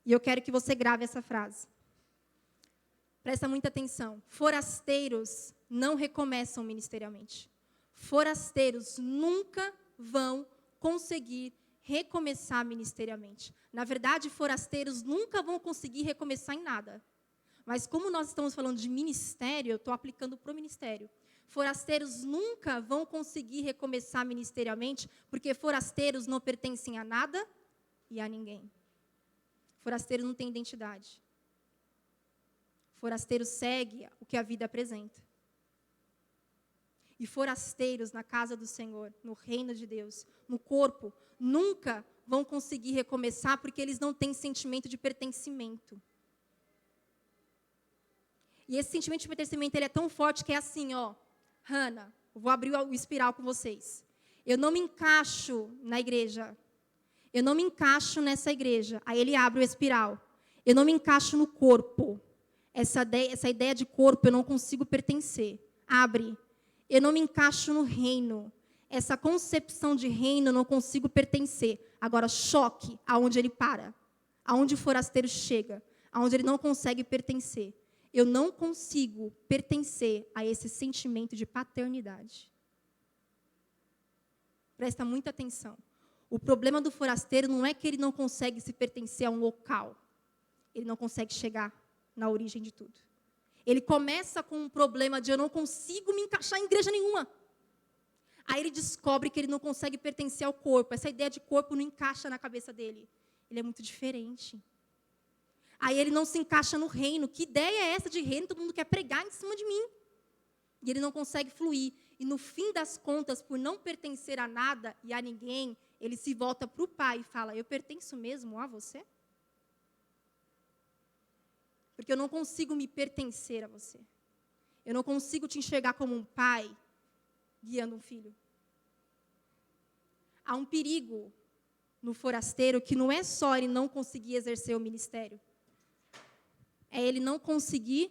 E eu quero que você grave essa frase. Presta muita atenção. Forasteiros não recomeçam ministerialmente. Forasteiros nunca vão conseguir recomeçar ministerialmente. Na verdade, forasteiros nunca vão conseguir recomeçar em nada. Mas como nós estamos falando de ministério, eu estou aplicando para o ministério. Forasteiros nunca vão conseguir recomeçar ministerialmente, porque forasteiros não pertencem a nada e a ninguém. Forasteiro não tem identidade. Forasteiro segue o que a vida apresenta. E forasteiros na casa do Senhor, no reino de Deus, no corpo, nunca vão conseguir recomeçar porque eles não têm sentimento de pertencimento. E esse sentimento de pertencimento ele é tão forte que é assim, ó, Hannah, eu vou abrir o espiral com vocês. Eu não me encaixo na igreja. Eu não me encaixo nessa igreja. Aí ele abre o espiral. Eu não me encaixo no corpo. Essa ideia de corpo eu não consigo pertencer. Abre. Eu não me encaixo no reino. Essa concepção de reino eu não consigo pertencer. Agora, choque aonde ele para. Aonde o forasteiro chega. Aonde ele não consegue pertencer. Eu não consigo pertencer a esse sentimento de paternidade. Presta muita atenção. O problema do forasteiro não é que ele não consegue se pertencer a um local. Ele não consegue chegar na origem de tudo. Ele começa com um problema de eu não consigo me encaixar em igreja nenhuma. Aí ele descobre que ele não consegue pertencer ao corpo. Essa ideia de corpo não encaixa na cabeça dele. Ele é muito diferente. Aí ele não se encaixa no reino. Que ideia é essa de reino? Todo mundo quer pregar em cima de mim. E ele não consegue fluir. E no fim das contas, por não pertencer a nada e a ninguém, ele se volta para o pai e fala: eu pertenço mesmo a você? Porque eu não consigo me pertencer a você. Eu não consigo te enxergar como um pai guiando um filho. Há um perigo no forasteiro que não é só ele não conseguir exercer o ministério. É ele não conseguir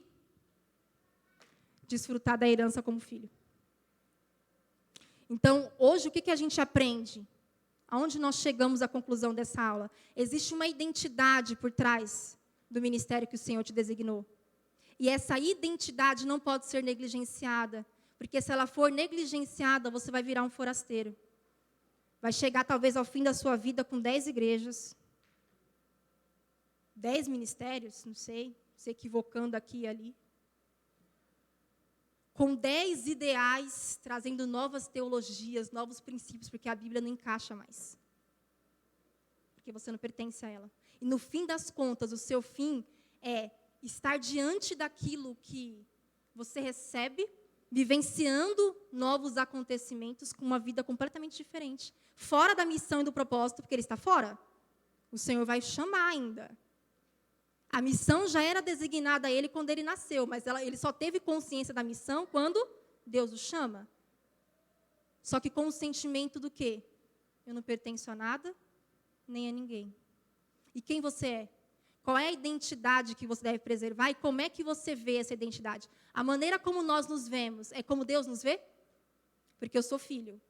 desfrutar da herança como filho. Então, hoje, o que a gente aprende? Aonde nós chegamos à conclusão dessa aula? Existe uma identidade por trás do ministério que o Senhor te designou. E essa identidade não pode ser negligenciada, porque se ela for negligenciada, você vai virar um forasteiro. Vai chegar talvez ao fim da sua vida com 10 igrejas, 10 ministérios, não sei, se equivocando aqui e ali. Com 10 ideais, trazendo novas teologias, novos princípios, porque a Bíblia não encaixa mais. Porque você não pertence a ela. E no fim das contas, o seu fim é estar diante daquilo que você recebe, vivenciando novos acontecimentos com uma vida completamente diferente. Fora da missão e do propósito, porque ele está fora. O Senhor vai chamar ainda. A missão já era designada a ele quando ele nasceu, mas ele só teve consciência da missão quando Deus o chama. Só que com o sentimento do quê? Eu não pertenço a nada, nem a ninguém. E quem você é? Qual é a identidade que você deve preservar e como é que você vê essa identidade? A maneira como nós nos vemos é como Deus nos vê? Porque eu sou filho.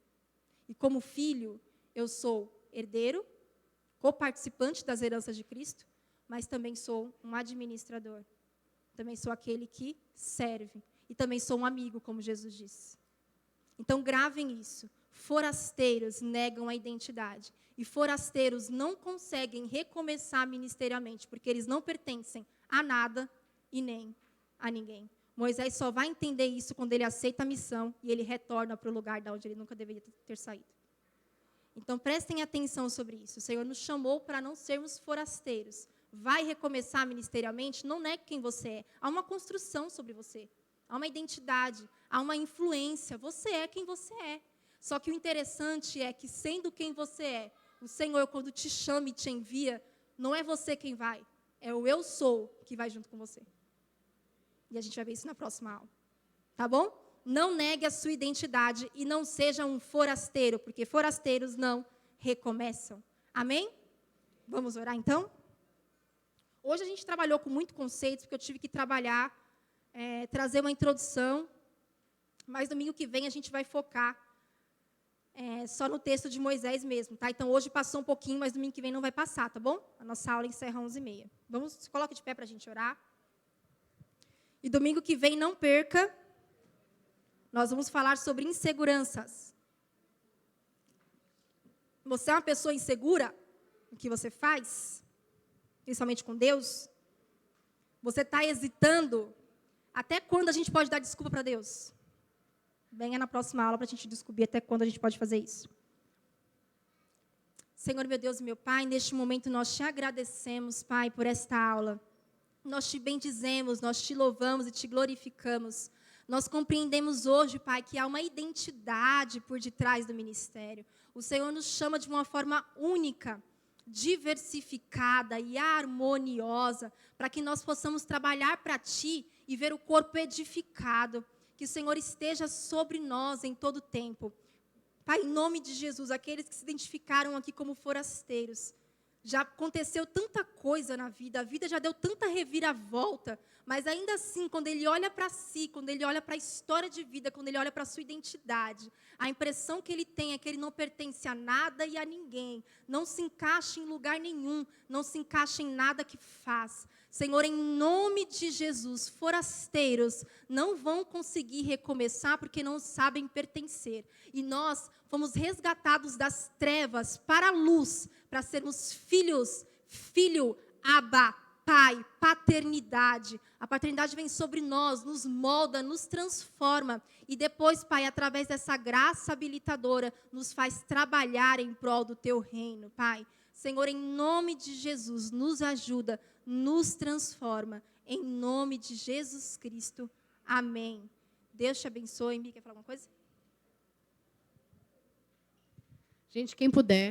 E como filho, eu sou herdeiro, coparticipante das heranças de Cristo, mas também sou um administrador. Também sou aquele que serve. E também sou um amigo, como Jesus disse. Então, gravem isso. Forasteiros negam a identidade. E forasteiros não conseguem recomeçar ministerialmente, porque eles não pertencem a nada e nem a ninguém. Moisés só vai entender isso quando ele aceita a missão e ele retorna para o lugar de onde ele nunca deveria ter saído. Então, prestem atenção sobre isso. O Senhor nos chamou para não sermos forasteiros. Vai recomeçar ministerialmente? Não negue quem você é. Há uma construção sobre você. Há uma identidade, há uma influência. Você é quem você é. Só que o interessante é que, sendo quem você é, o Senhor, quando te chama e te envia, não é você quem vai. É o eu sou que vai junto com você. E a gente vai ver isso na próxima aula. Tá bom? Não negue a sua identidade e não seja um forasteiro, porque forasteiros não recomeçam. Amém? Vamos orar então? Hoje a gente trabalhou com muito conceito, porque eu tive que trabalhar, trazer uma introdução, mas domingo que vem a gente vai focar só no texto de Moisés mesmo, tá? Então hoje passou um pouquinho, mas domingo que vem não vai passar, tá bom? A nossa aula encerra às 11h30. Se coloque de pé para a gente orar. E domingo que vem, não perca, nós vamos falar sobre inseguranças. Você é uma pessoa insegura no que você faz? Principalmente com Deus? Você está hesitando? Até quando a gente pode dar desculpa para Deus? Venha na próxima aula para a gente descobrir até quando a gente pode fazer isso. Senhor, meu Deus e meu Pai, neste momento nós te agradecemos, Pai, por esta aula. Nós te bendizemos, nós te louvamos e te glorificamos. Nós compreendemos hoje, Pai, que há uma identidade por detrás do ministério. O Senhor nos chama de uma forma única, diversificada e harmoniosa, para que nós possamos trabalhar para Ti e ver o corpo edificado. Que o Senhor esteja sobre nós em todo o tempo. Pai, em nome de Jesus, aqueles que se identificaram aqui como forasteiros, já aconteceu tanta coisa na vida, a vida já deu tanta reviravolta, mas ainda assim, quando ele olha para si, quando ele olha para a história de vida, quando ele olha para a sua identidade, a impressão que ele tem é que ele não pertence a nada e a ninguém, não se encaixa em lugar nenhum, não se encaixa em nada que faz. Senhor, em nome de Jesus, forasteiros não vão conseguir recomeçar porque não sabem pertencer. E nós fomos resgatados das trevas para a luz, para sermos filhos, filho, Abba, Pai, paternidade. A paternidade vem sobre nós, nos molda, nos transforma. E depois, Pai, através dessa graça habilitadora, nos faz trabalhar em prol do Teu reino, Pai. Senhor, em nome de Jesus, nos ajuda, nos transforma. Em nome de Jesus Cristo. Amém. Deus te abençoe. Quer falar alguma coisa? Gente, quem puder.